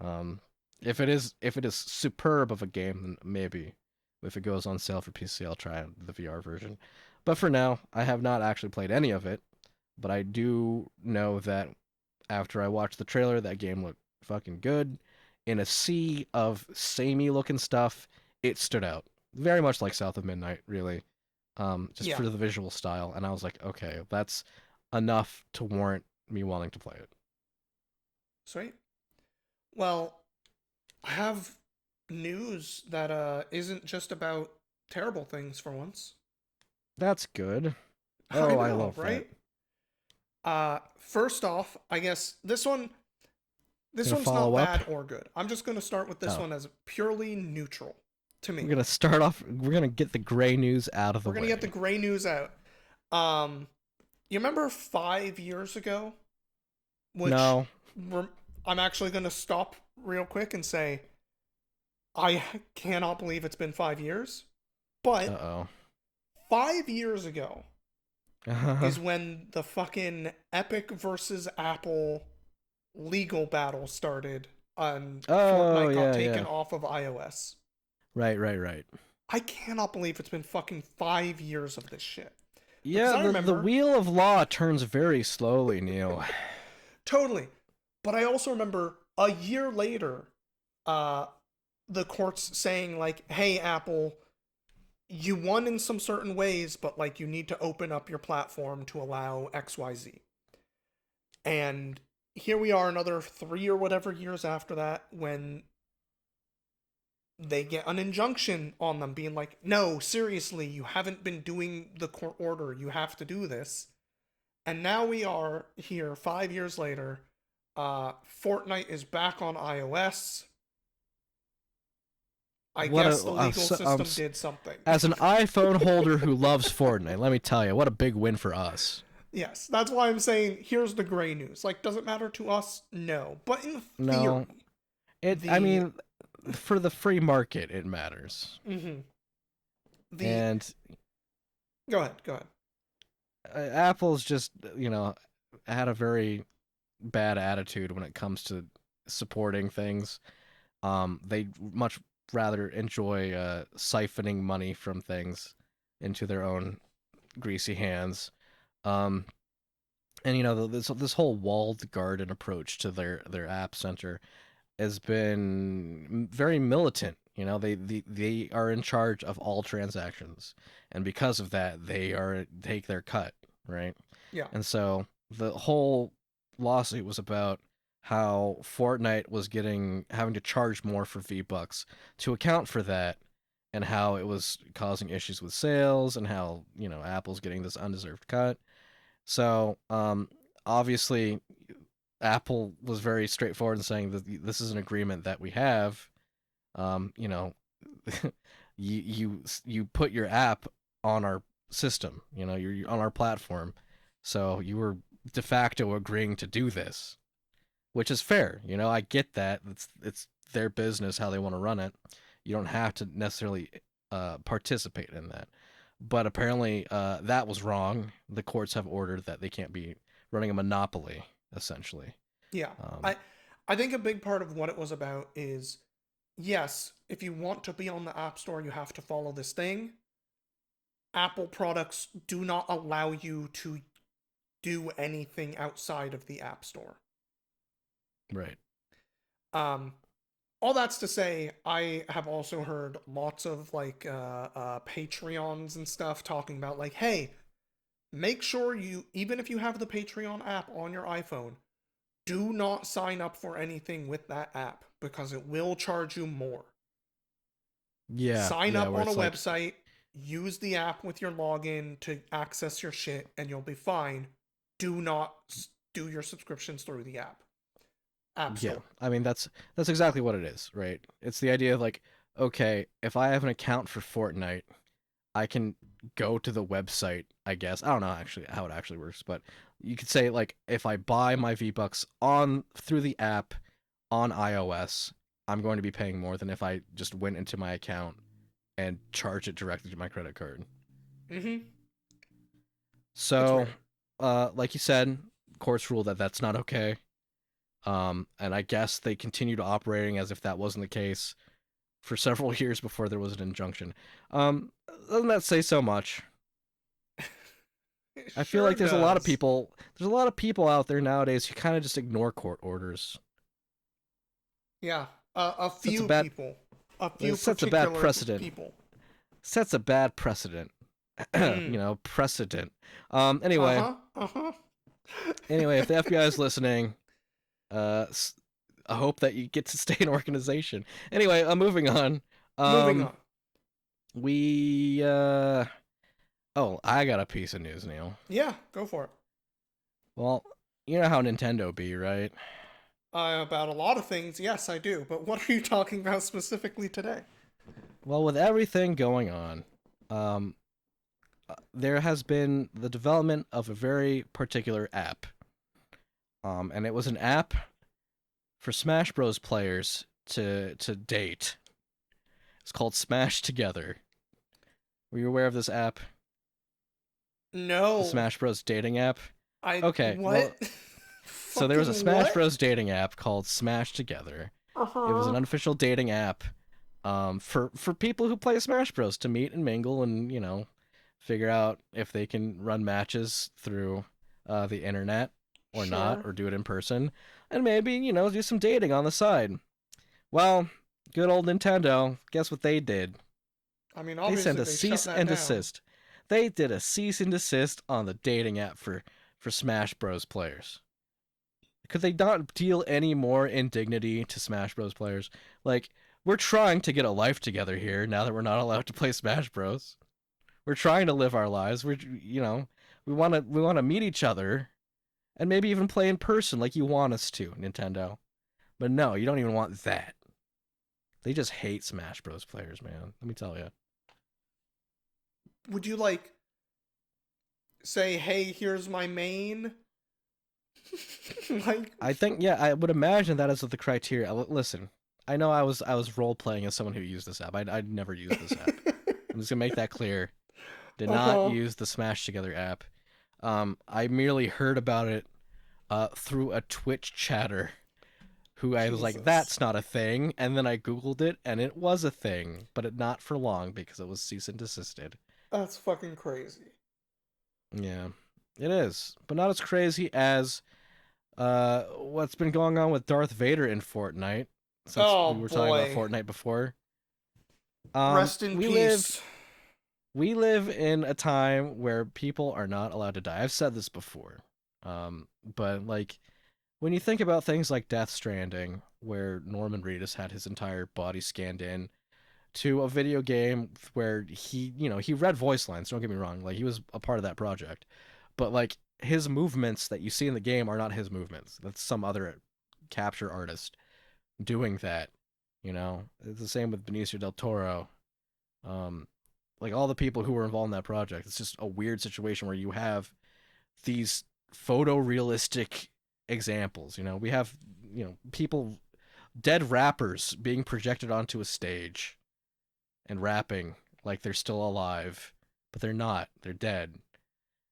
Um, if it is superb of a game, then maybe if it goes on sale for PC, I'll try the VR version. But for now, I have not actually played any of it. But I do know that after I watched the trailer, that game looked fucking good. In a sea of samey looking stuff, it stood out. Very much like South of Midnight, really. Just Yeah. for the visual style. And I was like, okay, that's enough to warrant me wanting to play it. Sweet. Well, I have news that isn't just about terrible things for once. That's good. I Oh, I know, love that. right? First off, I guess this Gonna one's not follow up? bad or good. I'm just going to start with this Oh, one as purely neutral. to We're me. gonna start off. We're gonna get the gray news out of the We're gonna get the way. gray news out. Um, you remember 5 years ago, which No. we're, I'm actually gonna stop real quick and say I cannot believe it's been 5 years. But Uh 5 years ago oh. is when the fucking Epic versus Apple legal battle started and Oh Fortnite got yeah, taken yeah. off of iOS. Right, right, right. I cannot believe it's been fucking 5 years of this shit. Because Yeah, I the remember wheel of law turns very slowly, Neil. totally. But I also remember a year later, uh, the courts saying, like, hey, Apple, you won in some certain ways, but like you need to open up your platform to allow XYZ. And here we are another 3 or whatever years after that when they get an injunction on them being like, no, seriously, you haven't been doing the court order. You have to do this. And now we are here 5 years later. Fortnite is back on iOS. I What guess the a legal system did something. as an iPhone holder who loves Fortnite, let me tell you, what a big win for us. Yes, that's why I'm saying here's the gray news. Like, does it matter to us? No. But in No, theory, I the mean, for the free market, it matters. mm-hmm, the And go ahead, go ahead. Apple's just, had a very bad attitude when it comes to supporting things. They much rather enjoy siphoning money from things into their own greasy hands. Um, and this whole walled garden approach to their app center has been very militant. They are in charge of all transactions, and because of that, they take their cut, right? Yeah, And so the whole lawsuit was about how Fortnite was having to charge more for V-Bucks to account for that, and how it was causing issues with sales, and how Apple's getting this undeserved cut. So obviously Apple was very straightforward in saying that this is an agreement that we have. Um, you know, you put your app on our system. You're on our platform, so you were de facto agreeing to do this, which is fair. I get that. It's their business how they want to run it. You don't have to necessarily participate in that. But apparently, that was wrong. The courts have ordered that they can't be running a monopoly, essentially. yeah. Um, I think a big part of what it was about is yes, if you want to be on the App Store, you have to follow this thing. Apple products do not allow you to do anything outside of the App Store. right. Um, all that's to say, I have also heard lots of like Patreons and stuff talking about like, hey, make sure you, even if you have the Patreon app on your iPhone, do not sign up for anything with that app because it will charge you more. Yeah, Sign yeah. up Where on a it's like, website, use the app with your login to access your shit, and you'll be fine. Do not do your subscriptions through the App yeah. Store. I mean, that's exactly what it is, right? It's the idea of like, okay, if I have an account for Fortnite, I can go to the website, I guess. I don't know actually how it actually works, but you could say like if I buy my V-Bucks on through the app on iOS, I'm going to be paying more than if I just went into my account and charge it directly to my credit card. Mm-hmm. It's So, weird. like you said, courts ruled that that's not okay. And I guess they continued operating as if that wasn't the case for several years before there was an injunction. Doesn't that say so much? It I feel sure like there's a lot of does. people. There's a lot of people out there nowadays who kind of just ignore court orders. Yeah, Sets a few bad people, a few it sets a bad particular precedent. people. Sets a bad precedent. Mm. Precedent. Uh Anyway, huh. Uh huh. if the FBI is listening, uh, I hope that you get to stay in organization. Anyway, moving on. Moving Um, on. we oh, I got a piece of news, Neil. Yeah, go for it. Well, you know how Nintendo be, right? About a lot of things, yes, I do. But what are you talking about specifically today? Well, with everything going on, um, there has been the development of a very particular app. And it was an app for Smash Bros. Players to date. It's called Smash Together. Were you aware of this app? The No. Smash Bros. Dating app? I Okay, what? well, so there was a Fucking Smash what? Bros. Dating app called Smash Together. It was an Uh-huh. unofficial dating app for people who play Smash Bros. To meet and mingle and, figure out if they can run matches through the internet or not, Sure. or do it in person, and maybe, do some dating on the side. Well, good old Nintendo, guess what they did? I mean, They sent obviously a they shut cease that and down. desist. They did a cease and desist on the dating app for Smash Bros. Players. Could they not deal any more indignity to Smash Bros. Players? Like, we're trying to get a life together here now that we're not allowed to play Smash Bros. We're trying to live our lives. We want to meet each other and maybe even play in person like you want us to, Nintendo. But no, you don't even want that. They just hate Smash Bros. Players, man. Let me tell you. Would you like say, "Hey, here's my main"? Like, I think, yeah, I would imagine that is the criteria. Listen, I know I was role playing as someone who used this app. I'd never used this app. I'm just gonna make that clear. Did not uh-huh. use the Smash Together app. I merely heard about it through a Twitch chatter who I was like, Jesus. that's not a thing. And then I Googled it and it was a thing, but not for long because it was cease and desisted. That's fucking crazy. Yeah, it is. But not as crazy as what's been going on with Darth Vader in Fortnite, since we Oh were talking about boy. Fortnite before. Rest in We live peace. we live in a time where people are not allowed to die. I've said this before. But like when you think about things like Death Stranding, where Norman Reedus had his entire body scanned in, to a video game where he read voice lines. Don't get me wrong, like he was a part of that project, but like his movements that you see in the game are not his movements. That's some other capture artist doing that. It's the same with Benicio del Toro. Um, like all the people who were involved in that project. It's just a weird situation where you have these photorealistic examples. We have people, dead rappers being projected onto a stage and rapping like they're still alive, but they're not. They're dead.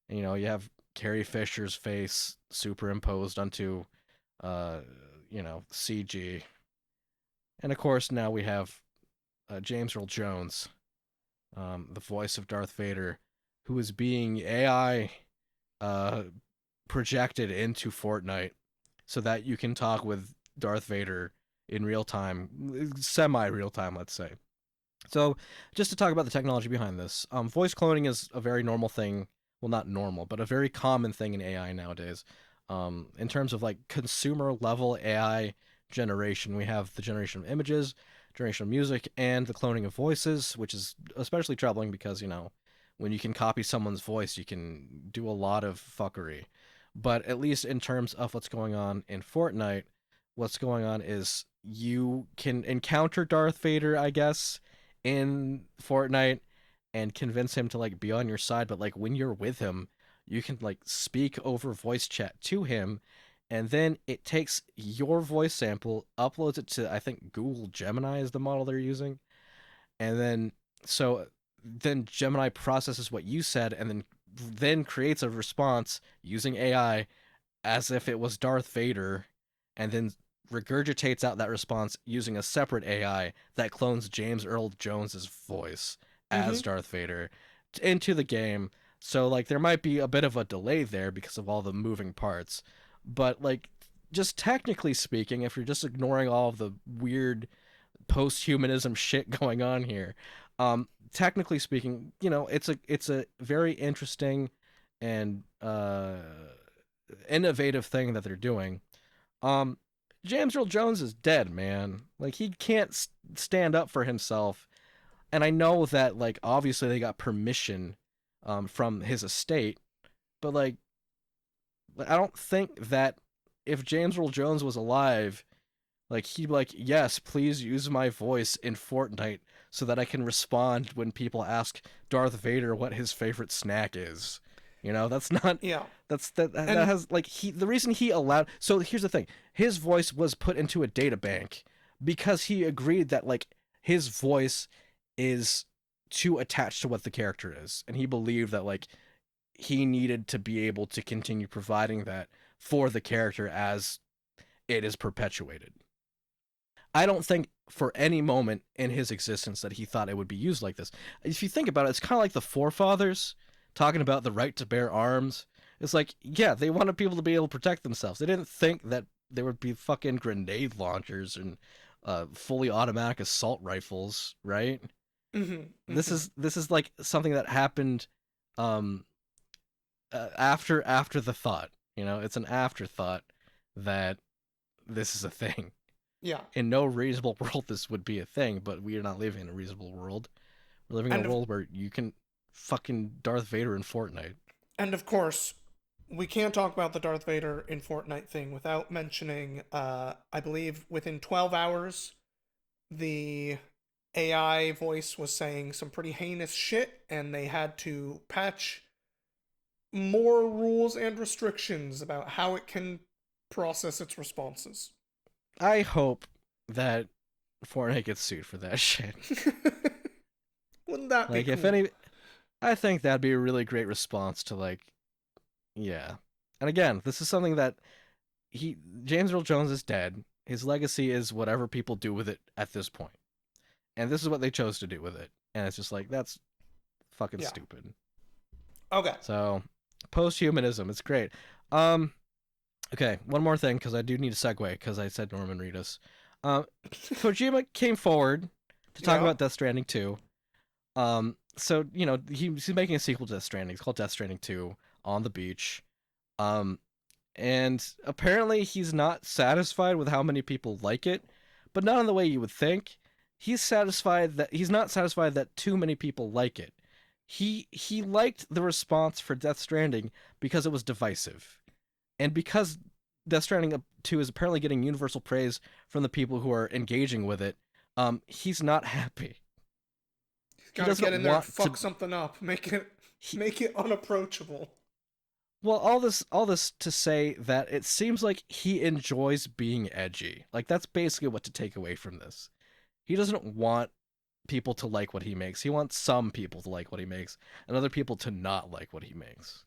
And, you have Carrie Fisher's face superimposed onto, uh, CG. And of course, now we have James Earl Jones, the voice of Darth Vader, who is being AI uh, projected into Fortnite so that you can talk with Darth Vader in real time, semi real time, let's say. So, just to talk about the technology behind this, voice cloning is a very normal thing. Well, not normal, but a very common thing in AI nowadays. In terms of like consumer level AI generation, we have the generation of images, generation of music, and the cloning of voices, which is especially troubling because, when you can copy someone's voice, you can do a lot of fuckery. But at least in terms of what's going on in Fortnite, what's going on is you can encounter Darth Vader, I guess, in Fortnite and convince him to like be on your side, but like when you're with him, you can like speak over voice chat to him, and then it takes your voice sample, uploads it to, I think, Google Gemini is the model they're using, and then Gemini processes what you said and then creates a response using AI as if it was Darth Vader, and then regurgitates out that response using a separate AI that clones James Earl Jones's voice Mm-hmm. as Darth Vader into the game. So like there might be a bit of a delay there because of all the moving parts, but like just technically speaking, if you're just ignoring all of the weird post-humanism shit going on here, technically speaking, it's a very interesting and innovative thing that they're doing. Um, James Earl Jones is dead, man. Like he can't stand up for himself, and I know that like obviously they got permission, from his estate, but like I don't think that if James Earl Jones was alive, Like he'd be like, "Yes, please use my voice in Fortnite so that I can respond when people ask Darth Vader what his favorite snack is." That's not Yeah. that And has like he the reason he allowed. So here's the thing: his voice was put into a data bank because he agreed that like his voice is too attached to what the character is, and he believed that like he needed to be able to continue providing that for the character as it is perpetuated. I don't think for any moment in his existence that he thought it would be used like this. If you think about it, it's kind of like the forefathers talking about the right to bear arms. It's like, yeah, they wanted people to be able to protect themselves. They didn't think that there would be fucking grenade launchers and fully automatic assault rifles, right? mhm, This mhm. is this is like something that happened um, after the thought. It's an afterthought that this is a thing. Yeah. In no reasonable world this would be a thing, but we are not living in a reasonable world. We're living in a And of world where you can fucking Darth Vader in Fortnite. and of course, we can't talk about the Darth Vader in Fortnite thing without mentioning I believe within 12 hours the AI voice was saying some pretty heinous shit and they had to patch more rules and restrictions about how it can process its responses. I hope that Fortnite gets sued for that shit. Wouldn't that be Like, if cool? any, I think that'd be a really great response to like, yeah. And again, this is something that he James Earl Jones is dead. His legacy is whatever people do with it at this point, and this is what they chose to do with it. And it's just like that's fucking Yeah. stupid. Okay. So, post-humanism, it's great. Um, Okay, one more thing because I do need a segue because I said Norman Reedus. Um, Kojima came forward to talk Yeah. about Death Stranding 2. So he's making a sequel to Death Stranding. It's called Death Stranding 2 on the beach. Um, and apparently he's not satisfied with how many people like it, but not in the way you would think. He's not satisfied that too many people like it. He liked the response for Death Stranding because it was divisive and because Death Stranding 2 is apparently getting universal praise from the people who are engaging with it, he's not happy. He Got to get doesn't in there and want to. fuck something up. Make it He, make it unapproachable. well, all this to say that it seems like he enjoys being edgy. Like that's basically what to take away from this. He doesn't want people to like what he makes. He wants some people to like what he makes, and other people to not like what he makes.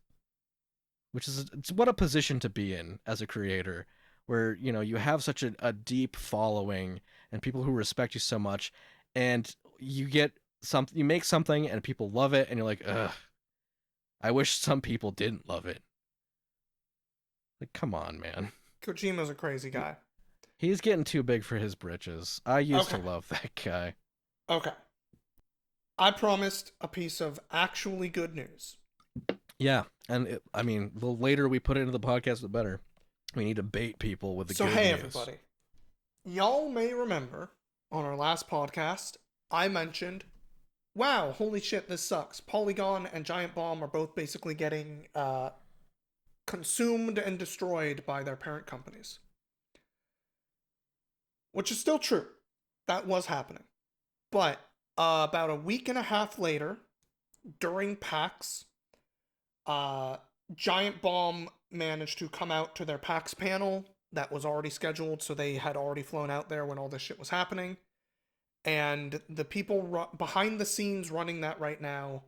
Which is it's what a position to be in as a creator where you have such a deep following and people who respect you so much and you make something and people love it and you're like, ugh, I wish some people didn't love it. Like, come on, man. Kojima's a crazy guy. He's getting too big for his britches. I used to Okay. love that guy. Okay. I promised a piece of actually good news. Yeah, and I mean, the later we put it into the podcast the better. We need to bait people with the So good hey news. everybody. Y'all may remember on our last podcast I mentioned, wow, holy shit, this sucks. Polygon and Giant Bomb are both basically getting consumed and destroyed by their parent companies. Which is still true. That was happening. But about a week and a half later, during PAX, uh, Giant Bomb managed to come out to their PAX panel that was already scheduled, so they had already flown out there when all this shit was happening. And the people behind the scenes running that right now,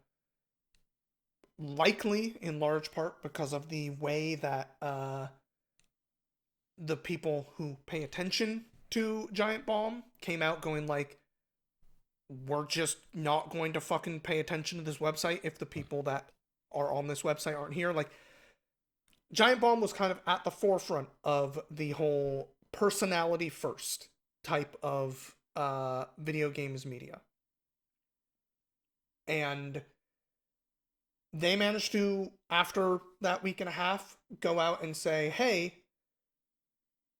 likely in large part because of the way that the people who pay attention to Giant Bomb came out going like, we're just not going to fucking pay attention to this website if the people that are on this website aren't here. Like, Giant Bomb was kind of at the forefront of the whole personality first type of video games media. And they managed to, after that week and a half, go out and say, hey,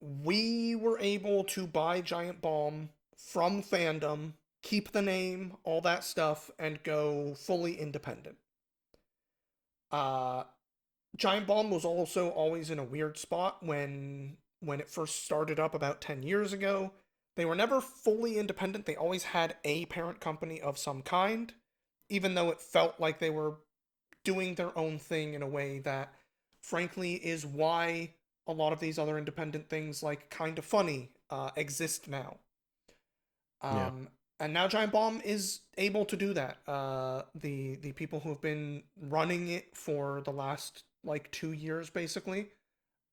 we were able to buy Giant Bomb from fandom, keep the name, all that stuff, and go fully independent. Uh, Giant Bomb was also always in a weird spot when when it first started up about 10 years ago. They were never fully independent. They always had a parent company of some kind, even though it felt like they were doing their own thing in a way that, frankly, is why a lot of these other independent things, like Kind of Funny, exist now. Yeah. Um, and now Giant Bomb is able to do that. The people who have been running it for the last like 2 years, basically,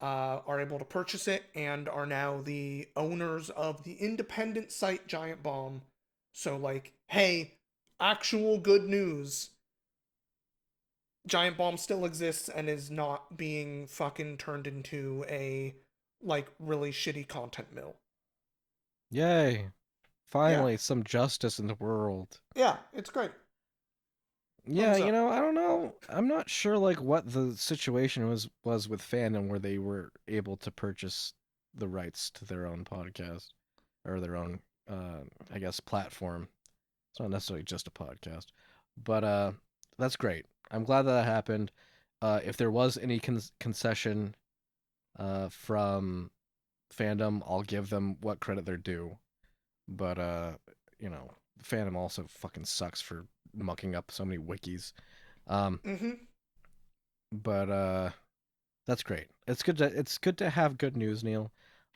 are able to purchase it and are now the owners of the independent site Giant Bomb. So, like, hey, actual good news. Giant Bomb still exists and is not being fucking turned into a like really shitty content mill. Yay. Yeah, Finally, some justice in the world. yeah, it's great. Yeah, Thumbs up. I don't know. I'm not sure like what the situation was with fandom where they were able to purchase the rights to their own podcast or their own I guess platform. It's not necessarily just a podcast. But that's great. I'm glad that happened. If there was any concession from fandom, I'll give them what credit they're due. But you know, fandom also fucking sucks for mucking up so many wikis. Um, Mm-hmm. but that's great. It's good to have good news, Neil.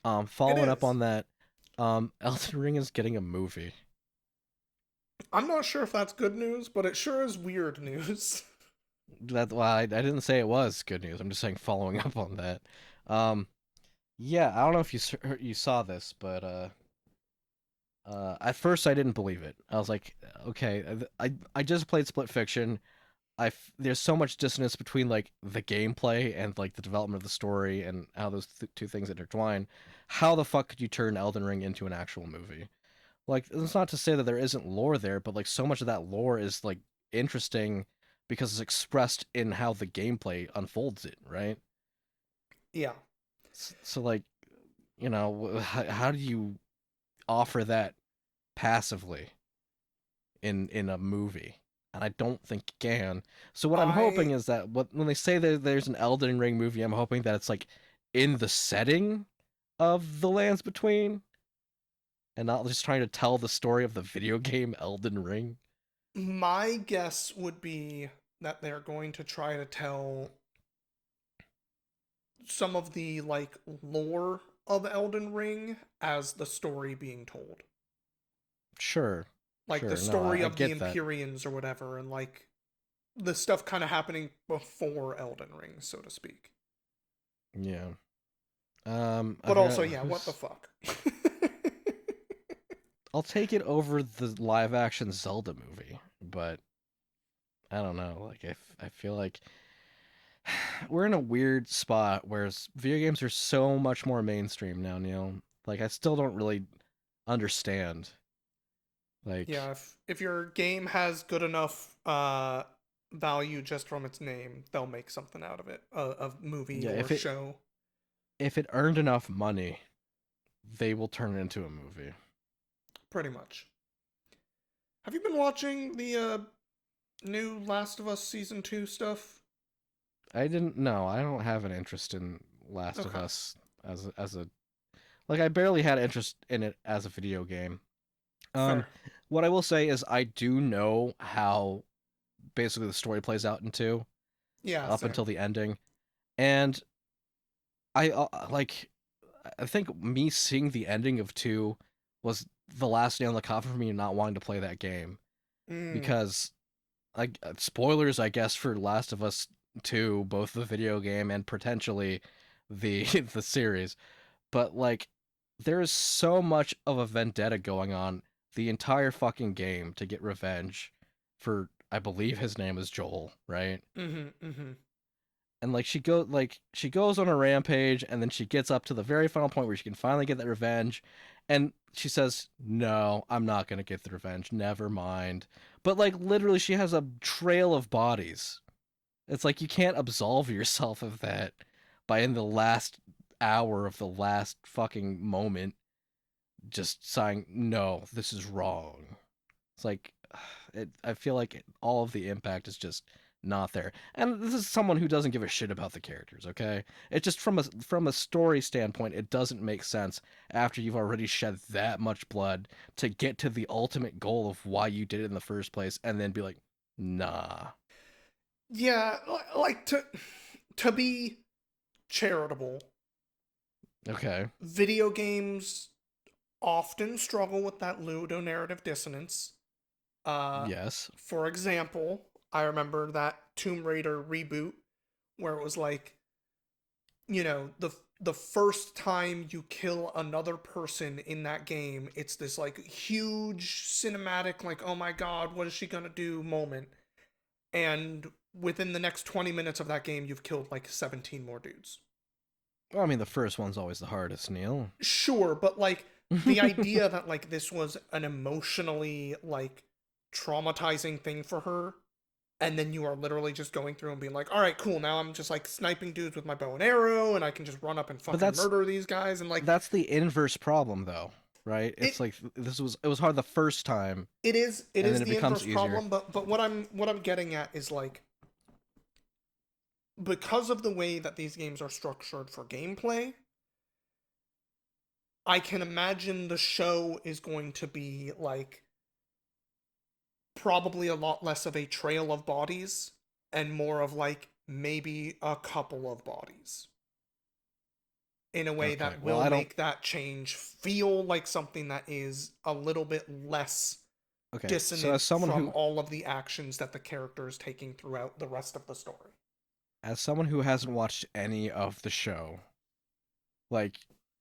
It Following up is. on that, Elden Ring is getting a movie. I'm not sure if that's good news, but it sure is weird news. That well, I didn't say it was good news. I'm just saying following up on that. Um, yeah, I don't know if you saw this, but at first I didn't believe it. I was like, okay, I just played Split Fiction. There's so much dissonance between like the gameplay and like the development of the story and how those two things intertwine. How the fuck could you turn Elden Ring into an actual movie? Like, it's not to say that there isn't lore there, but like so much of that lore is like interesting because it's expressed in how the gameplay unfolds it, right? Yeah. So like, how do you offer that passively in a movie? And I don't think you can. So what I'm hoping I is that when they say that there's an Elden Ring movie, I'm hoping that it's like in the setting of the Lands Between and not just trying to tell the story of the video game Elden Ring. my guess would be that they're going to try to tell some of the like lore of Elden Ring as the story being told. Sure, Like the sure. No, story I of the get that. Empyreans or whatever, and like the stuff kind of happening before Elden Ring, so to speak. Yeah. I But also, forgot yeah, what the who's. fuck? I'll take it over the live action Zelda movie, but I don't know. Like, I feel like we're in a weird spot where video games are so much more mainstream now, Neil. Like, I still don't really understand. Yeah, Like, if your game has good enough value just from its name, they'll make something out of it, a movie yeah, or show, if it earned enough money, they will turn it into a movie. pretty much. Have you been watching the new Last of Us season 2 stuff? I didn't know. I don't have an interest in Last of Okay, Us as a like I barely had interest in it as a video game. Um, fair. what I will say is I do know how basically the story plays out in two Yeah, up same. until the ending, and I like I think me seeing the ending of two was the last nail in the coffin for me not wanting to play that game Mm, because like spoilers I guess for Last of Us 2, both the video game and potentially the the series, but like there is so much of a vendetta going on the entire fucking game to get revenge for I believe his name is Joel, right? mm-hmm, mm-hmm. And she goes on a rampage and then she gets up to the very final point where she can finally get that revenge and she says, "No, I'm not going to get the revenge. Never mind." But like literally she has a trail of bodies. It's like you can't absolve yourself of that by in the last hour of the last fucking moment just saying, "No, this is wrong." It's like I feel like all of the impact is just not there. And this is someone who doesn't give a shit about the characters, okay? It's just from a story standpoint, it doesn't make sense after you've already shed that much blood to get to the ultimate goal of why you did it in the first place and then be like, nah. Yeah, like to be charitable, Okay. video games often struggle with that ludonarrative dissonance. Uh, Yes. for example, I remember that Tomb Raider reboot where it was like, the first time you kill another person in that game, it's this like huge cinematic, like, oh my god, what is she gonna do moment. And within the next 20 minutes of that game, you've killed like 17 more dudes. Well, I mean, the first one's always the hardest, Neil. Sure, but like the idea that like this was an emotionally like traumatizing thing for her, and then you are literally just going through and being like, all right, cool, now I'm just like sniping dudes with my bow and arrow, and I can just run up and But fucking murder these guys, and like that's the inverse problem, though, right? It's it like it was hard the first time, it and is then it the becomes inverse easier. problem, but what I'm getting at is like, because of the way that these games are structured for gameplay, I can imagine the show is going to be like probably a lot less of a trail of bodies and more of like maybe a couple of bodies in a way Okay. that Well, will I don't. make that change feel like something that is a little bit less Okay. So dissonant from all of the actions that the character is taking throughout the rest of the story. as someone who hasn't watched any of the show, like,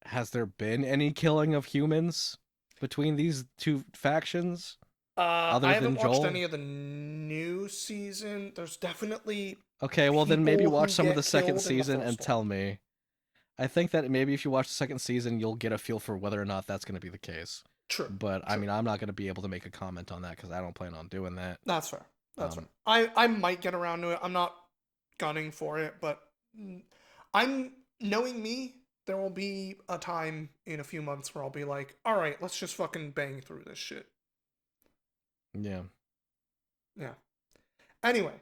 has there been any killing of humans between these two factions I other haven't than watched Joel? any of the new season. There's definitely Okay, well then maybe people watch who some of the get second killed in the season and first one. tell me. I think that maybe if you watch the second season, you'll get a feel for whether or not that's going to be the case. True, But I true. mean, I'm not going to be able to make a comment on that because I don't plan on doing that. That's fair. That's fair. Um, I might get around to it. I'm not gunning for it, but I'm knowing me. There will be a time in a few months where I'll be like, all right, let's just fucking bang through this shit. yeah. Yeah. Anyway,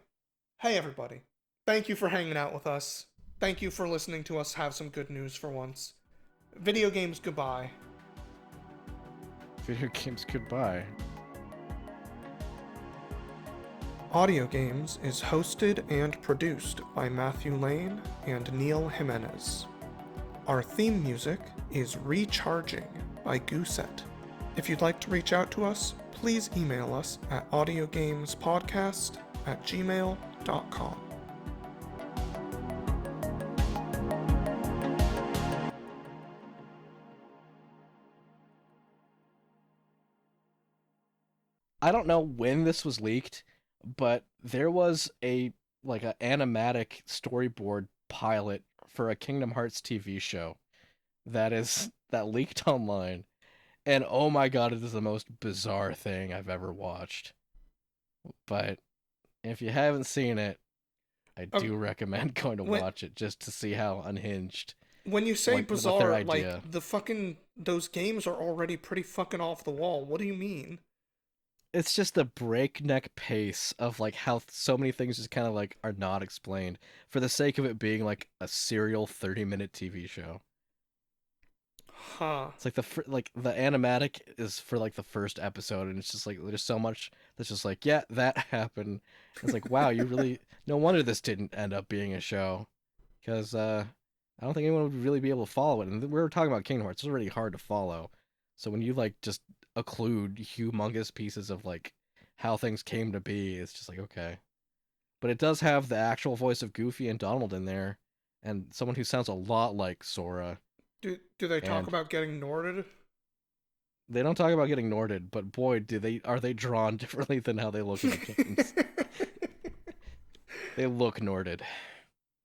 hey everybody. Thank you for hanging out with us. Thank you for listening to us have some good news for once. Video games, goodbye. Video games goodbye. Audio Games is hosted and produced by Matthew Lane and Neil Jimenez. Our theme music is Recharging by Gooset. If you'd like to reach out to us, please email us at audiogamespodcast@gmail.com. I don't know when this was leaked, but there was a like a animatic storyboard pilot for a Kingdom Hearts TV show that leaked online. And oh my god, it is the most bizarre thing I've ever watched. But if you haven't seen it, I Uh, do recommend going to when watch it just to see how unhinged, when you say like what their bizarre, like idea. the fucking those games are already pretty fucking off the wall. What do you mean? It's just the breakneck pace of like how so many things just kind of like are not explained for the sake of it being like a serial 30-minute TV show. Huh. It's like like the animatic is for like the first episode, and it's just like there's so much that's just like yeah that happened. It's like wow, you really no wonder this didn't end up being a show because I don't think anyone would really be able to follow it. And we were talking about Kingdom Hearts; it's already hard to follow. So when you like just occlude humongous pieces of like how things came to be, it's just like okay. But it does have the actual voice of Goofy and Donald in there, and someone who sounds a lot like Sora. Do they talk And about getting Norded? they don't talk about getting Norded, but boy, do they are they drawn differently than how they look in the games. They look Norded.